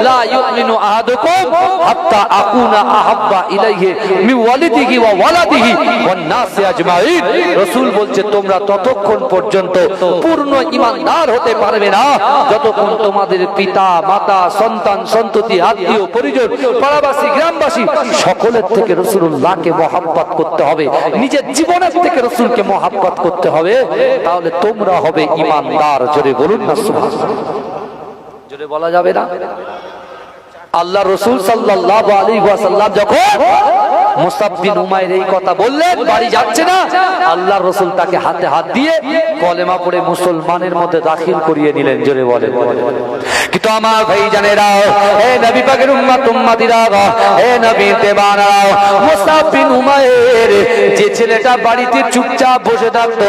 লা ইউমিনু আহাদুকুম হাত্তা আকুনা আহাব্বা ইলাইহি মিন ওয়ালিদিহি ওয়া ওয়ালাদিহি ওয়ান নাসি আজমাইন। রাসূল বলছে, তোমরা ততক্ষণ পর্যন্ত পূর্ণ ঈমানদার হতে পারবে না যতক্ষণ তোমাদের পিতা মাতা, সন্তান সন্ততি, আত্মীয় পরিজন, পাড়াবাসী, গ্রামবাসী সকলের থেকে রাসূলুল্লাহকে মহব্বত করতে হবে, নিজের জীবনের থেকে রাসূলকে মহব্বত করতে হবে, তাহলে তোমরা হবে ঈমানদার। জোরে বলুন না সুবহানাল্লাহ। জোরে বলা যাবে না? আল্লাহ রাসূল সাল্লাল্লাহু আলাইহি ওয়াসাল্লাম যখন মুসআব বিন উমাইর এই কথা বললেন, বাড়ি যাচ্ছে না, আল্লাহর রাসূল তাকে হাতে হাত দিয়ে কলেমা পড়ে মুসলমানের মধ্যে দাখিল করিয়ে নিলেন। জোরে বলেন। কিন্তু আমার ভাইজানেরা, হে নবী পাকের উম্মত উম্মতিরা, হে নবীর দেওয়ানা, মুসআব বিন উমাইর যে ছেলেটা বাড়িতে চুপচাপ বসে থাকতো,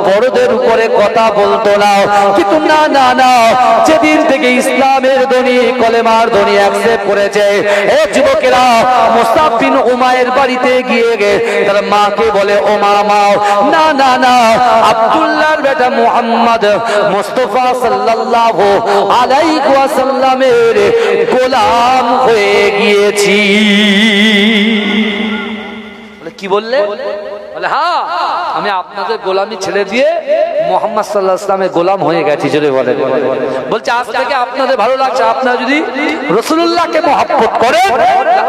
বড়দের উপরে কথা বলতো না, কিন্তু না না না, যেদিন থেকে ইসলামের ধ্বনি কলেমার ধ্বনি অ্যাকসেপ্ট করেছে, হে যুবকেরা, মুসআব বিন উমাইর বাড়িতে গিয়ে তার মাকে বলে, ও মা, না না না, আব্দুল্লাহর বেটা মুহাম্মদ মুস্তাফা সাল্লাল্লাহু আলাইহি ওয়াসাল্লামের গোলাম হয়ে গিয়েছি। কি বললে? বলে, হ্যাঁ, আমি আপনাদের গোলামি ছেড়ে দিয়ে মুহাম্মদ সাল্লাল্লাহু আলাইহি ওয়াসাল্লামের গোলাম হয়ে গেছি। জোরে বলেন। বলছে, আজ থেকে আপনাদের ভালো লাগছে, আপনারা যদি রাসূলুল্লাহকে মহব্বত করেন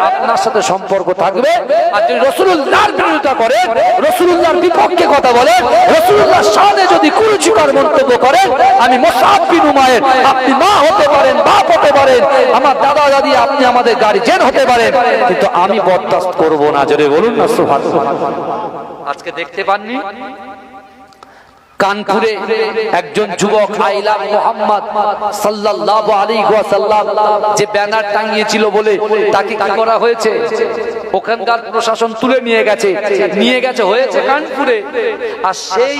আপনার সাথে সম্পর্ক থাকবে, আর যদি রাসূলুল্লাহর বিরোধিতা করেন, রাসূলুল্লাহর বিপক্ষে কথা বলেন, রাসূলুল্লাহর শানে যদি কুরুচিকর মন্তব্য করেন, আমি মুসআব বিন উমাইর, আপনি মা হতে পারেন, বাপ হতে পারেন, আমার দাদা দাদি, আপনি আমাদের গার্জিয়ান হতে পারেন, কিন্তু আমি বরদাস্ত করব না। জোরে বলুন না সুবহানাল্লাহ। আজকে দেখতে পাননি কানপুরে একজন যুবক আইলা মুহাম্মদ সাল্লাল্লাহু আলাইহি ওয়াসাল্লাম যে ব্যানার টাঙিয়েছিল বলে তাকে কি করা হয়েছে? ওখানকার প্রশাসন তুলে নিয়ে গেছে হয়েছে কানপুরে। আর সেই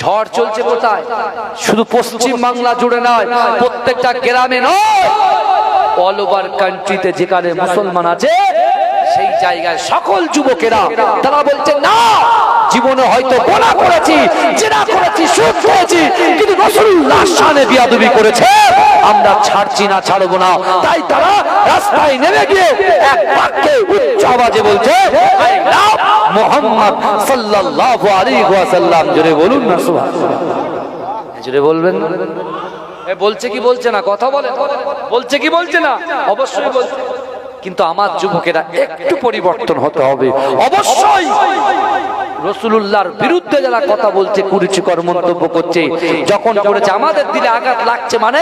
ঝড় চলছে কোথায়? শুধু পশ্চিম বাংলা জুড়ে নয়, প্রত্যেকটা গ্রামে নয়, অল ওভার কান্ট্রিতে যেখানে মুসলমান আছে সেই জায়গায় সকল যুবকেরা তারা বলছে, না, জীবনে হয়তো গুনাহ করেছি, জিনা করেছি, সুদ খেয়েছি, কিন্তু রাসূলুল্লাহর শানে বিয়াদবি করেছে, আমরা ছাড়ছি না, ছাড়বো না। তাই তারা রাস্তায় নেমে গিয়ে এক বাক্যে উচ্চ আওয়াজে বলছে, আই লাভ মুহাম্মদ সাল্লাল্লাহু আলাইহি ওয়াসাল্লাম। জোরে বলুন না সুবহানাল্লাহ। জোরে বলবেন। বলছে কি বলছে না? কথা বলে। বলছে কি বলছে না? অবশ্যই বলছে। কিন্তু আমার যুবকেরা একটু পরিবর্তন হতে হবে। অবশ্যই রাসূলুল্লাহর বিরুদ্ধে যারা কথা বলছে, কুরুচিকর মন্তব্য করছে, যখন করেছে আমাদের দিলে আঘাত লাগছে, মানে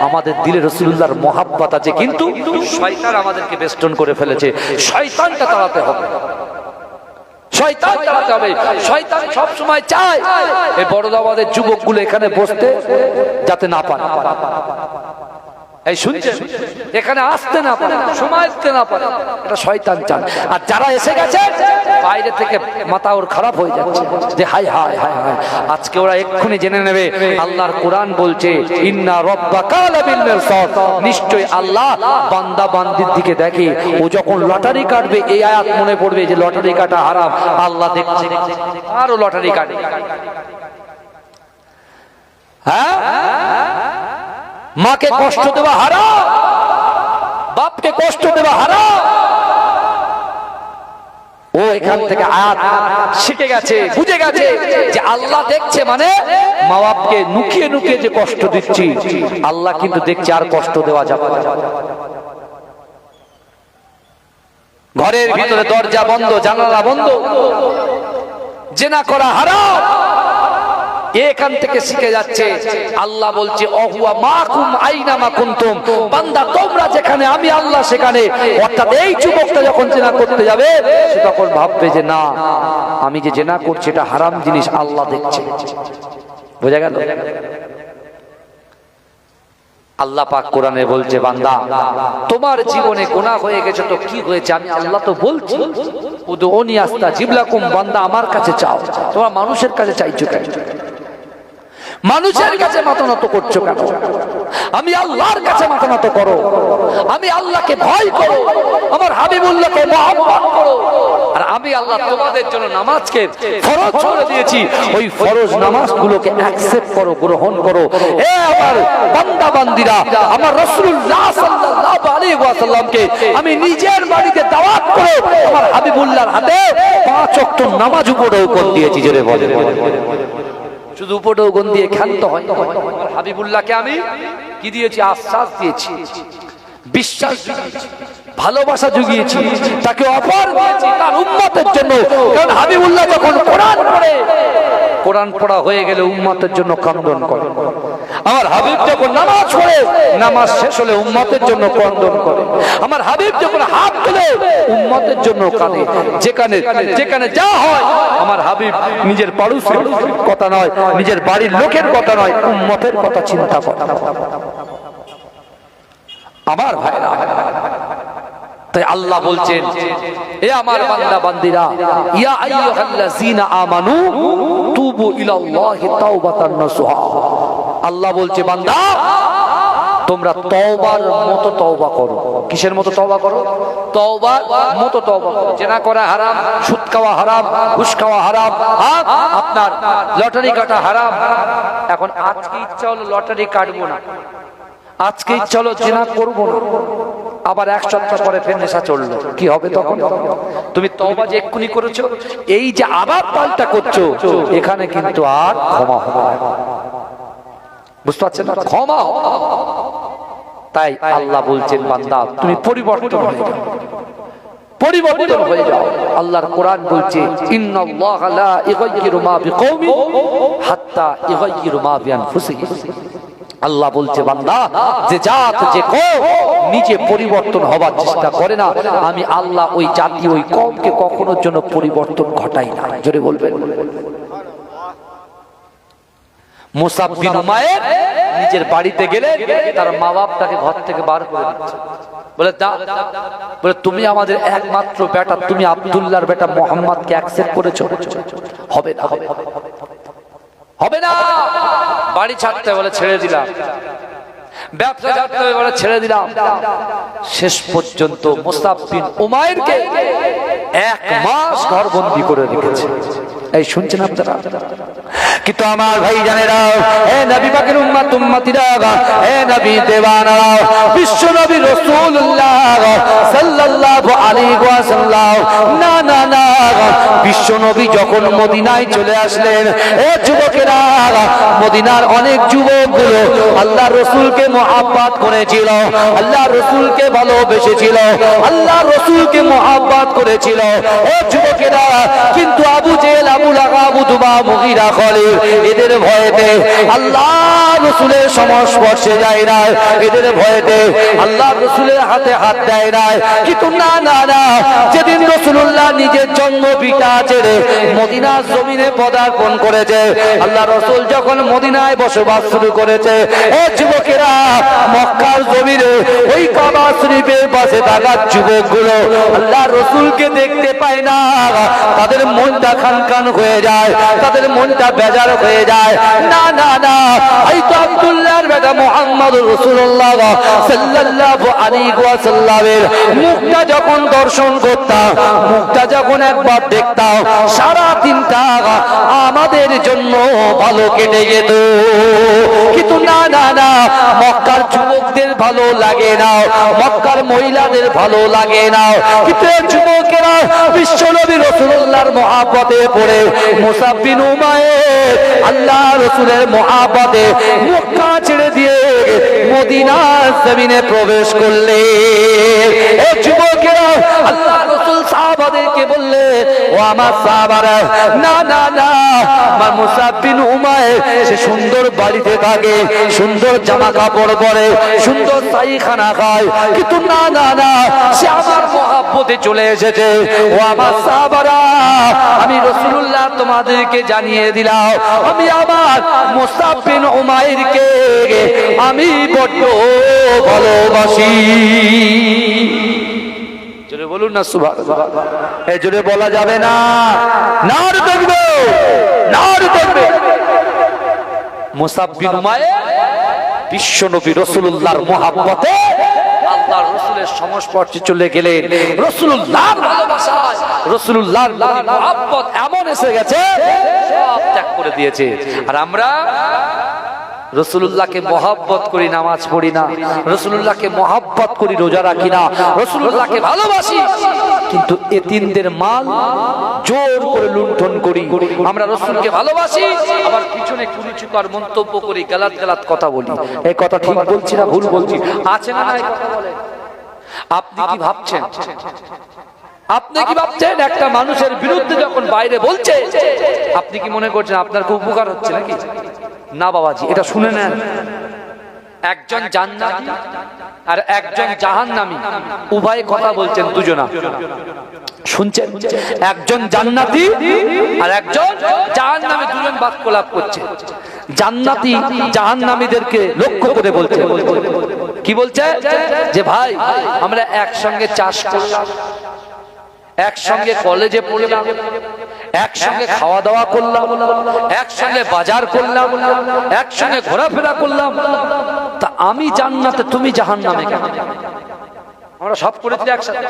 আমাদের দিলে রাসূলুল্লাহর মহব্বত আছে, কিন্তু শয়তান আমাদেরকে বেষ্টন করে ফেলেছে। শয়তানটা তাড়াতে হবে, শয়তান তাড়াতে হবে। শয়তান সব সময় চায় এই বড়দাবাদের যুবকগুলো এখানে বসতে যাতে না পারে। এই শুনছেন, এখানে আসতে না পারে, সময় আসতে না পারে, এটা শয়তান চান। আর যারা এসে গেছে বাইরে থেকে মাথা ওর খারাপ হয়ে যাচ্ছে যে হায় হায় হায় হায়, আজকে ওরা এক্ষুনি জেনে নেবে আল্লাহর কোরআন বলছে, ইন্না রাব্বাকা লাবিল মিরসাদ, নিশ্চয়ই আল্লাহ বান্দা বান্দির দিকে দেখে। ও যখন লটারি কাটবে এই আয়াত মনে পড়বে যে লটারি কাটা হারাম, আল্লাহ দেখছে, আরো লটারি কাটে। হ্যাঁ, মাকে কষ্ট দেওয়া হারাম, বাপকে কষ্ট দেওয়া হারাম। ও এখান থেকে আয়াত শিখে গেছে, বুঝে গেছে যে আল্লাহ দেখছে, মানে মা বাপকে নুকিয়ে নুকিয়ে যে কষ্ট দিচ্ছি আল্লাহ কিন্তু দেখছে, আর কষ্ট দেওয়া যাবে না। ঘরের ভিতরে দরজা বন্ধ, জানালা বন্ধ, জিনা করা হারাম। এখান থেকে শিখে যাচ্ছে। আল্লাহ বলছে, অহুয়া মাকুম আইনা মা কুনতুম, বান্দা তোমরা যেখানে আমি আল্লাহ সেখানে। অর্থাৎ এই যুবকটা যখন জিনা করতে যাবে সে তখন ভাববে যে না, আমি যে জিনা করছি এটা হারাম জিনিস, আল্লাহ দেখছে। বোঝা গেল? আল্লাহ পাক কোরআনে বলছে, বান্দা তোমার জীবনে গুনাহ হয়ে গেছে তো কি হয়েছে, আমি আল্লাহ তো বলছি, উদউনি আস্তাজিব লাকুম, বান্দা আমার কাছে চাও। তোমরা মানুষের কাছে চাইছো কেন? মানুষের কাছে মাথা নত করছো কেন? আমি আল্লাহর কাছে মাথা নত করো, আমি আল্লাহকে ভয় করো, আমার হাবিবুল্লাহকে মহব্বত করো। আর আমি আল্লাহ তোমাদের জন্য নামাজকে ফরজ করে দিয়েছি, ওই ফরজ নামাজগুলোকে অ্যাকসেপ্ট করো, গ্রহণ করো। এ আমার বান্দা বান্দিরা, আমার রাসূলুল্লাহ সাল্লাল্লাহু আলাইহি ওয়াসাল্লামকে আমি নিজের বাড়িতে দাওয়াত করে আমার হাবিবুল্লাহর হাতে 5 ওয়াক্ত নামাজ উপরেও করে দিয়েছি। জোরে বলে, শুধু উপরেও গন দিয়ে ক্ষান্ত হয়। হাবিবুল্লাহকে আমি কি দিয়েছি? আশ্বাস দিয়েছি, বিশ্বাস জুগিয়েছি, ভালোবাসা জুগিয়েছি, তাকে অফার দিয়েছি তার উম্মতের জন্য। কারণ হাবিবুল্লাহ যখন কোরআন পড়ে, কোরআন পড়া হয়ে গেলে উম্মতের জন্য কান্দন করে। আমার হাবিব যখন নামাজ পড়ে নামাজ শেষ হলে উম্মতের জন্য ক্রন্দন করে। আমার হাবিব যখন হাত তুলে উম্মতের জন্য কাঁদে। যেখানে যেখানে যা হয় আমার হাবিব নিজের পাড়ুসের কথা নয়, নিজের বাড়ির লোকের কথা নয়, উম্মতের কথা চিন্তা করে। আমার ভাইরা, তাই আল্লাহ বলছেন, এ আমার বান্দা বান্দিরা, ইয়া আইয়ুহাল্লাযীনা আমানু তুবু ইলাল্লাহি তাওবাতান নাসুহা। আল্লাহ বলছে, বান্দা তোমরা তওবার মতো তওবা করো। কিসের মতো তওবা করো? তওবার মতো তওবা করো। জেনা করা হারাম, সুদ খাওয়া হারাম, ঘুষ খাওয়া হারাম, আপনার লটারি কাটা হারাম। এখন আজকে ইচ্ছা হলো লটারি কাটবো না, আজকে ইচ্ছা হলো জেনা করবো না, আবার এক সপ্তাহ পরে ফের নেশা চললো, কি হবে তখন? তুমি তওবা যে এক্ষুনি করেছো, এই যে আবার পাল্টা করছো, এখানে কিন্তু আর ক্ষমা হবে না। বুঝতে পারছেন না? ক্ষমা। তাই আল্লাহ বলছেন, বান্দা তুমি পরিবর্তন হয়ে যাও, পরিবর্তন হয়ে যাও। আল্লাহর কোরআন বলছে, ইন্নাল্লাহা লা ইগাইয়িরু মা বিকওমিন হাত্তা ইগাইয়িরু মা বিআনফুসিহিম। আল্লাহ বলছে, বান্দা যে জাত যে কওম নিজে পরিবর্তন হবার চেষ্টা করে না, আমি আল্লাহ ওই জাতি ওই কওমকে কখনোর জন্য পরিবর্তন ঘটাই না। জোরে বলবেন। মুসাব বিন উমাইর নিজের বাড়িতে গেলে তার মা বাপ তাকে ঘর থেকে বার করে দিচ্ছে। বলে বলে তুমি আমাদের একমাত্র বেটা, তুমি আব্দুল্লাহর বেটা মুহাম্মদকে অ্যাকসেপ্ট করেছো? হবে না, হবে না। বাড়ি ছাড়তে বলে ছেড়ে দিলাম, ব্যবসা ছাড়তে বলে ছেড়ে দিলাম। শেষ পর্যন্ত মুসাব বিন উমাইরকে 1 মাস ঘরবন্দি করে রেখেছে। এই শুনছেন আপনারা? কিন্তু আমার ভাই জানেরা, হে নবী পাকের উম্মত উম্মতিরা, হে নবী দেওয়ানারা, বিশ্ব নবী রাসূলুল্লাহ সাল্লাল্লাহু আলাইহি ওয়াসাল্লাম, না না না, বিশ্ব নবী যখন মদিনায় চলে আসলেন, এ যুবকেরা, মদিনার অনেক যুবকগুলো আল্লাহ রাসূলকে মহব্বত করেছিল, আল্লাহ রাসূলকে ভালোবেসেছিল, আল্লাহ রাসূলকে মহব্বত করেছিল। এ যুবকেরা, কিন্তু আবু জেহেল, আবু লাহাব, উতবা, মুগীরা, খালিদ এদের ভয়েতে আল্লাহ রাসূলের সংস্পর্শে যায় না, এদের ভয়েতে আল্লাহ রাসূলের হাতে হাত দেয় না। কিন্তু না না না, যেদিন রাসূলুল্লাহ নিজের জন্মভিটা ছেড়ে মদিনার জমিনে পদার্পণ করেছে, আল্লাহ রাসূল যখন মদিনায় বসবাস শুরু করেছে, এ যুবকেরা, মক্কার জমিনে ওই কাবা শরীফের পাশে থাকা যুবকগুলো আল্লাহ রাসূলকে দেখতে পায় না, তাদের মনটা খানখান হয়ে যায়, তাদের মনটা বেজার হয়ে যায়। না না না, এই তো আব্দুল্লাহর বেটা মুহাম্মদুর রাসূলুল্লাহ সাল্লাল্লাহু আলাইহি ওয়াসাল্লামের মুখটা যখন দর্শন করতাম, মুখটা যখন একবার দেখতাম, সারা দিনটা আমাদের জন্য ভালো কেটে যেত। কিন্তু না না না, মক্কার যুবকদের ভালো লাগে না, মক্কার মহিলাদের ভালো লাগে না। কিন্তু যুবকেরা বিশ্ব নবী রাসূলুল্লাহর মহব্বতে পড়ে মুসাব বিন উমাইর আল্লাহ রাসূলের মহব্বতে মক্কা ছেড়ে দিয়ে মদিনার জমিনে প্রবেশ করলেন। এই যুবকেরা আল্লাহ রাসূল সাহাবাদেরকে বললে, ও আমার সাহাবারা, না না না, আমার মুসাব বিন উমাইর সে সুন্দর বাড়িতে থাকে, সুন্দর জামা কাপড় পরে, সুন্দর সাইখানা খায়, কিন্তু না না না, সে আমার মহব্বতে চলে এসেছে। ও আমার সাহাবারা, আমি রাসূলুল্লাহ তোমাদেরকে জানিয়ে দিলাম, আমি আমার মুসাব বিন উমাইরকে আমি বড্ড ভালোবাসি। জোরে বলুন না সুবহানাল্লাহ। এই জোরে বলা যাবে না, নার দেখবে, নার দেখবে। মুসাব বিন উমাইর বিশ্ব নবী রাসূলুল্লাহর মহব্বতে আল্লাহর রাসূলের সংস্পর্শে চলে গেলেন। রাসূলুল্লাহর ভালোবাসা, রাসূলুল্লাহর মহব্বত এমন এসে গেছে, সব ত্যাগ করে দিয়েছে। আর আমরা রাসূলুল্লাহকে মহব্বত করি, নামাজ পড়ি না, রাসূলুল্লাহকে মহব্বত করি, রোজা রাখি না, রাসূলুল্লাহকে ভালোবাসি, কিন্তু এতিমদের মাল জোর করে লুণ্ঠন করি। আমরা রাসূলকে ভালোবাসি, আবার পিছনে কুরুচিকর মন্তব্য করি, গালাত গালাত কথা বলি। এই কথা ঠিক বলছি না ভুল বলছি? আছে না এই কথা বলে? আপনি কি ভাবছেন? আপনি কি ভাবছেন একটা মানুষের বিরুদ্ধে যখন বাইরে বলছে, আপনি কি মনে করছেন আপনার খুব উপকার হচ্ছে নাকি? না বাবাজি, এটা শুনে নেন। একজন জান্নাতি আর একজন জাহান্নামী উভয় কথা বলছেন, দুজনা শুনছেন। একজন জান্নাতি আর একজন জাহান্নামী, দুজন বাক্যলাপ করছে। জান্নাতি জাহান্নামীদেরকে লক্ষ্য করে বলছে, কি বলছে? যে ভাই, আমরা একসঙ্গে চাষ করলাম, একসঙ্গে কলেজে পড়লাম, একসঙ্গে খাওয়া দাওয়া করলাম, একসঙ্গে বাজার করলাম, একসঙ্গে ঘোরাফেরা করলাম, তা আমি জান্নাতে তুমি জাহান্নামে কেন? আমরা সব করেছি একসাথে,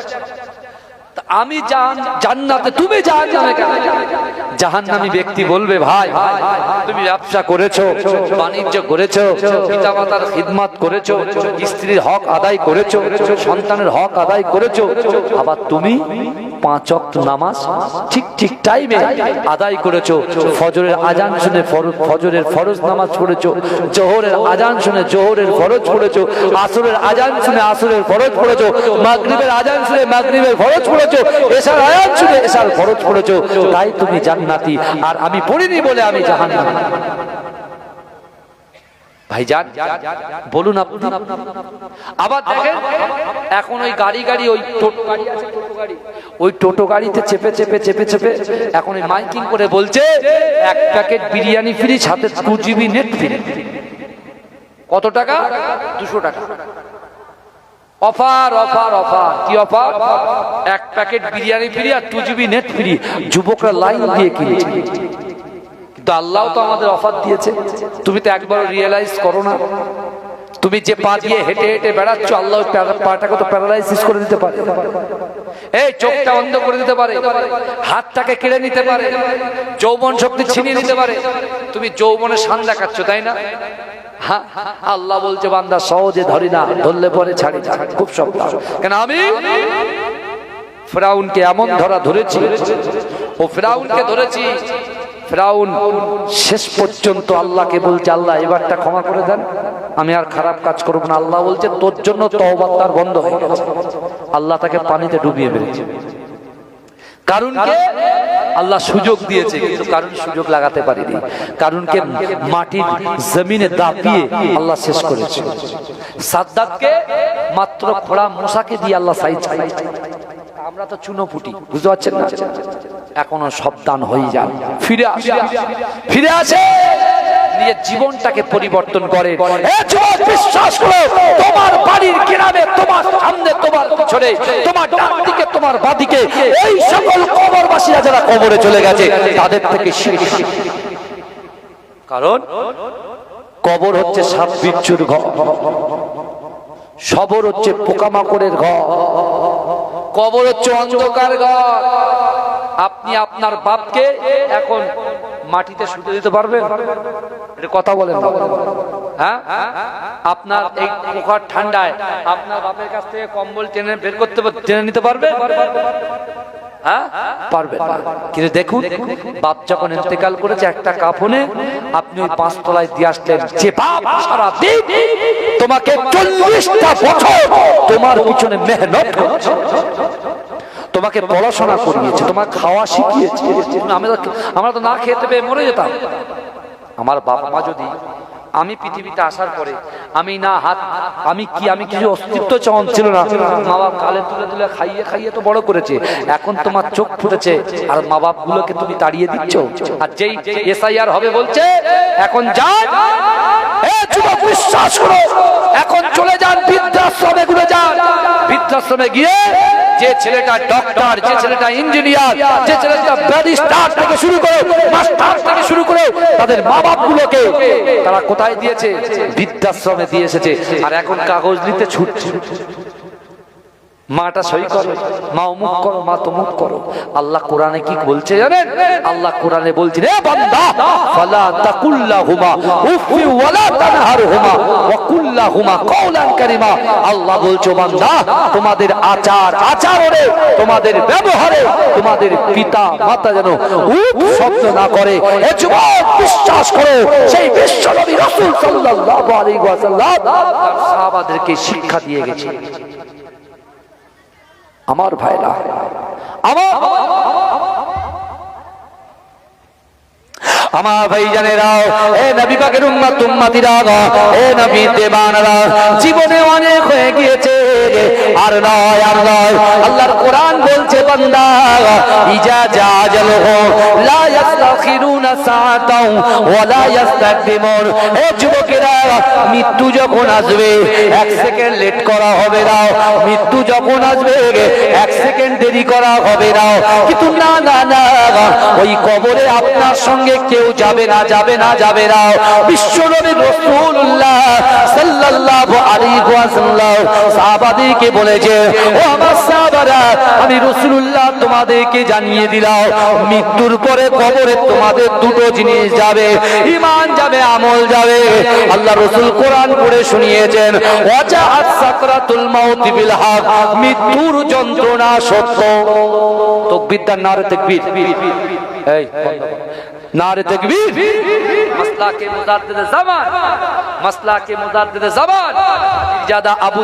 আমি জান্নাতে তুমি জাহান্নামে কেন? জাহান্নামী ব্যক্তি বলবে, ভাই তুমি ব্যবসা করেছো, বাণিজ্য করেছো, পিতামাতার খিদমত করেছো, স্ত্রীর হক আদায় করেছো, সন্তানের হক আদায় করেছো, আবার তুমি 5 ওয়াক্ত নামাজ ঠিক ঠিক টাইমে আদায় করেছো, ফজরের আজান শুনে ফজরের ফরজ নামাজ পড়েছো, জোহরের আজান শুনে জোহরের ফরজ পড়েছো, আসরের আজান শুনে আসরের ফরজ পড়েছো, মাগরিবের আজান শুনে মাগরিবের ফরজ পড়েছো, এশার আয়াত শুনে এশার ফরজ পড়েছো, তাই তুমি জান্নাতি, আর আমি পড়িনি বলে আমি জাহান্নামী। ভাইজান বলুন আপনি। আবার দেখেন, এখন ওই গাড়ি ওই টোটো গাড়ি আছে, ওই টোটো গাড়িতে চেপে চেপে চেপে চেপে এখন ওই মাইকিং করে বলছে 1 প্যাকেট বিরিয়ানি ফ্রি, সাথে 2 GB নেট ফ্রি। কত টাকা? 200 টাকা। অফার অফার অফার, কি অফার? 1 প্যাকেট বিরিয়ানি ফ্রি আর 2 GB নেট ফ্রি। যুবকরা লাইন দিয়ে কিনছে, কিন্তু আল্লাহ তো আমাদের অফার দিয়েছে। তুমি তো একবার রিয়েলাইজ করো না, তুমি যে পা দিয়ে হেঁটে হেঁটে বেড়াচ্ছ, আল্লাহ পাটাকে তো প্যারালাইসিস করে দিতে পারে, এই চোখটা অন্ধ করে দিতে পারে, হাতটাকে কেড়ে নিতে পারে, যৌবন শক্তি ছিনিয়ে নিতে পারে। তুমি যৌবনের শান দেখাচ্ছ, তাই না? হ্যাঁ, আল্লাহ বলছে বান্দা সহজে ধরি না, ধরলে পরে ছাড়ি না, খুব শক্ত। কেন? আমি ফিরাউনকে এমন ধরেছি, ও ফিরাউনকে ধরেছি, ফিরাউন শেষ পর্যন্ত আল্লাহকে বলছে, আল্লাহ এবারটা ক্ষমা করে দেন, আমি আর খারাপ কাজ করব না। আল্লাহ বলছে তোর জন্য তওবা তার বন্ধ হয়ে গেছে। আল্লাহ তাকে পানিতে ডুবিয়ে ফেলেছে। কারণকে আল্লাহ সুযোগ দিয়েছে, কিন্তু কারণ সুযোগ লাগাতে পারেনি। কারণকে মাটির জমিনে দাপিয়ে আল্লাহ শেষ করেছে। সাদ্দাতকে মাত্র খোড়া মশাকে দিয়ে আল্লাহ সাইজ। আমরা তো চুনোপুটি, বুঝতে পারছেন না? এখনো সাবধান হয়ে যান, ফিরে আসে, নিজের জীবনটাকে পরিবর্তন করে। বিশ্বাস করো, তোমার বাড়ির গ্রামে, তোমার সামনে, তোমার পিছনে, তোমার ডান দিকে, তোমার বাঁদিকে, এই সকল কবরবাসীরা যারা কবরে চলে গেছে, তাদের থেকে শিখি। কারণ কবর হচ্ছে সাপ বিচ্ছুর ঘর, সবর হচ্ছে পোকামাকড়ের ঘর, কবর হচ্ছে অন্ধকার ঘর। আপনি আপনার বাপকে এখন মাটিতে শুতে দিতে পারবেন? এটা কথা বলেন। হ্যাঁ, আপনার এই পোকার ঠান্ডায় আপনার বাপের কাছ থেকে কম্বল টেনে নিতে পারবে? হ্যাঁ, পারবে। কিন্তু দেখুন, বাপ যখন ইন্তেকাল করেছে, একটা কাফনে আপনি ওই 5 তলায় দিয়ে আসলেন, যে বাপ সারা দিন তোমাকে 40টা বছর তোমার পিছনে মেহনত করেছে, তোমাকে পড়াশোনা করিয়েছে, তোমার খাওয়া শিখিয়েছে। আমরা তো না খেতে পেয়ে মরে যেতাম। আমার বাবা মা যদি, আমি পৃথিবীতে আসার পরে আমি কিছু অস্তিত্ব ছিল না, মা বাপ গালে তুলে তুলে খাইয়ে খাইয়ে তো বড় করেছে। এখন তোমার চোখ ফুটেছে আর মা বাপ গুলোকে তুমি তাড়িয়ে দিচ্ছ। আর যেই এসআইআর হবে বলছে, এখন যান, বিশ্বাস করো, এখন চলে যান বৃদ্ধাশ্রমে, বৃদ্ধাশ্রমে গিয়ে যে ছেলেটা ডক্টর, যে ছেলেটা ইঞ্জিনিয়ার, যে ছেলেটা ব্যারিস্টার থেকে শুরু করে মাস্টার থেকে শুরু করে তাদের মা বাপ গুলোকে তারা কোথায় দিয়েছে? বৃদ্ধাশ্রমে দিয়ে এসেছে। আর এখন কাগজ নিতে ছুটছে, মাটা সই করো, মা অমুক করো, মা তমুক করো। আল্লাহ কোরআনে কি বলছে জানেন? আল্লাহ কোরআনে বলছে, রে বান্দা, ফালা তাকুল্লাহুমা উফি ওয়ালা তানহারহুমা ওয়া কুল্লাহুমা কওলান কারীমা। আল্লাহ বলছে, বান্দা, তোমাদের আচারে, তোমাদের ব্যবহারে তোমাদের পিতা মাতা যেন উফ শব্দ না করে। এ যুবক, বিশ্বাস করো, সেই বিশ্বনবী রাসূল সাল্লাল্লাহু আলাইহি ওয়াসাল্লাম সাহাবাদেরকে শিক্ষা দিয়ে গেছে। আমার ভাইরা, আমার ভাইজানেরা, এ নবী পাকের উম্মত উম্মতিরা, এ নবী দেবানরা, জীবনে অনেক হয়ে গিয়েছে, আর নয় আর নয়। আল্লাহর কোরআন বলছে বান্দা ইজা জাজালহু লা ইস্তাখিরুনা সাআতাও ওয়া লা ইস্তাকদিমুন। এ যুবকেরা, মৃত্যু যখন আসবে এক সেকেন্ড লেট করা হবে না। মৃত্যু যখন আসবে এক সেকেন্ড দেরি করা হবে না। কিন্তু না না না, ওই কবরে আপনার সঙ্গে কেউ যাবে না, যাবে না, যাবে না। বিশ্বনবী রাসূলুল্লাহ সাল্লাল্লাহু আলাইহি ওয়াসাল্লাম সাহাবাদেরকে বলেছে, ও আমার সাহাবারা, আমি রাসূলুল্লাহ তোমাদেরকে জানিয়ে দিলাম, মৃত্যুর পরে কবরে তোমাদের দুটো জিনিস যাবে, ঈমান যাবে, আমল যাবে। আল্লাহ রাসূল কোরআন পড়ে শুনিয়েছেন, ওয়াজাআত সাকরাতুল মাউত বিল হক, মৃত্যুর যন্ত্রণা সত্য। তাকবীর দান, নারে তাকবীর, এই নারে তাকবীর। মাসলা কে মুজাদ্দিদ জামান, মাসলা কে মুজাদ্দিদ জামান, ইরজাদা আবু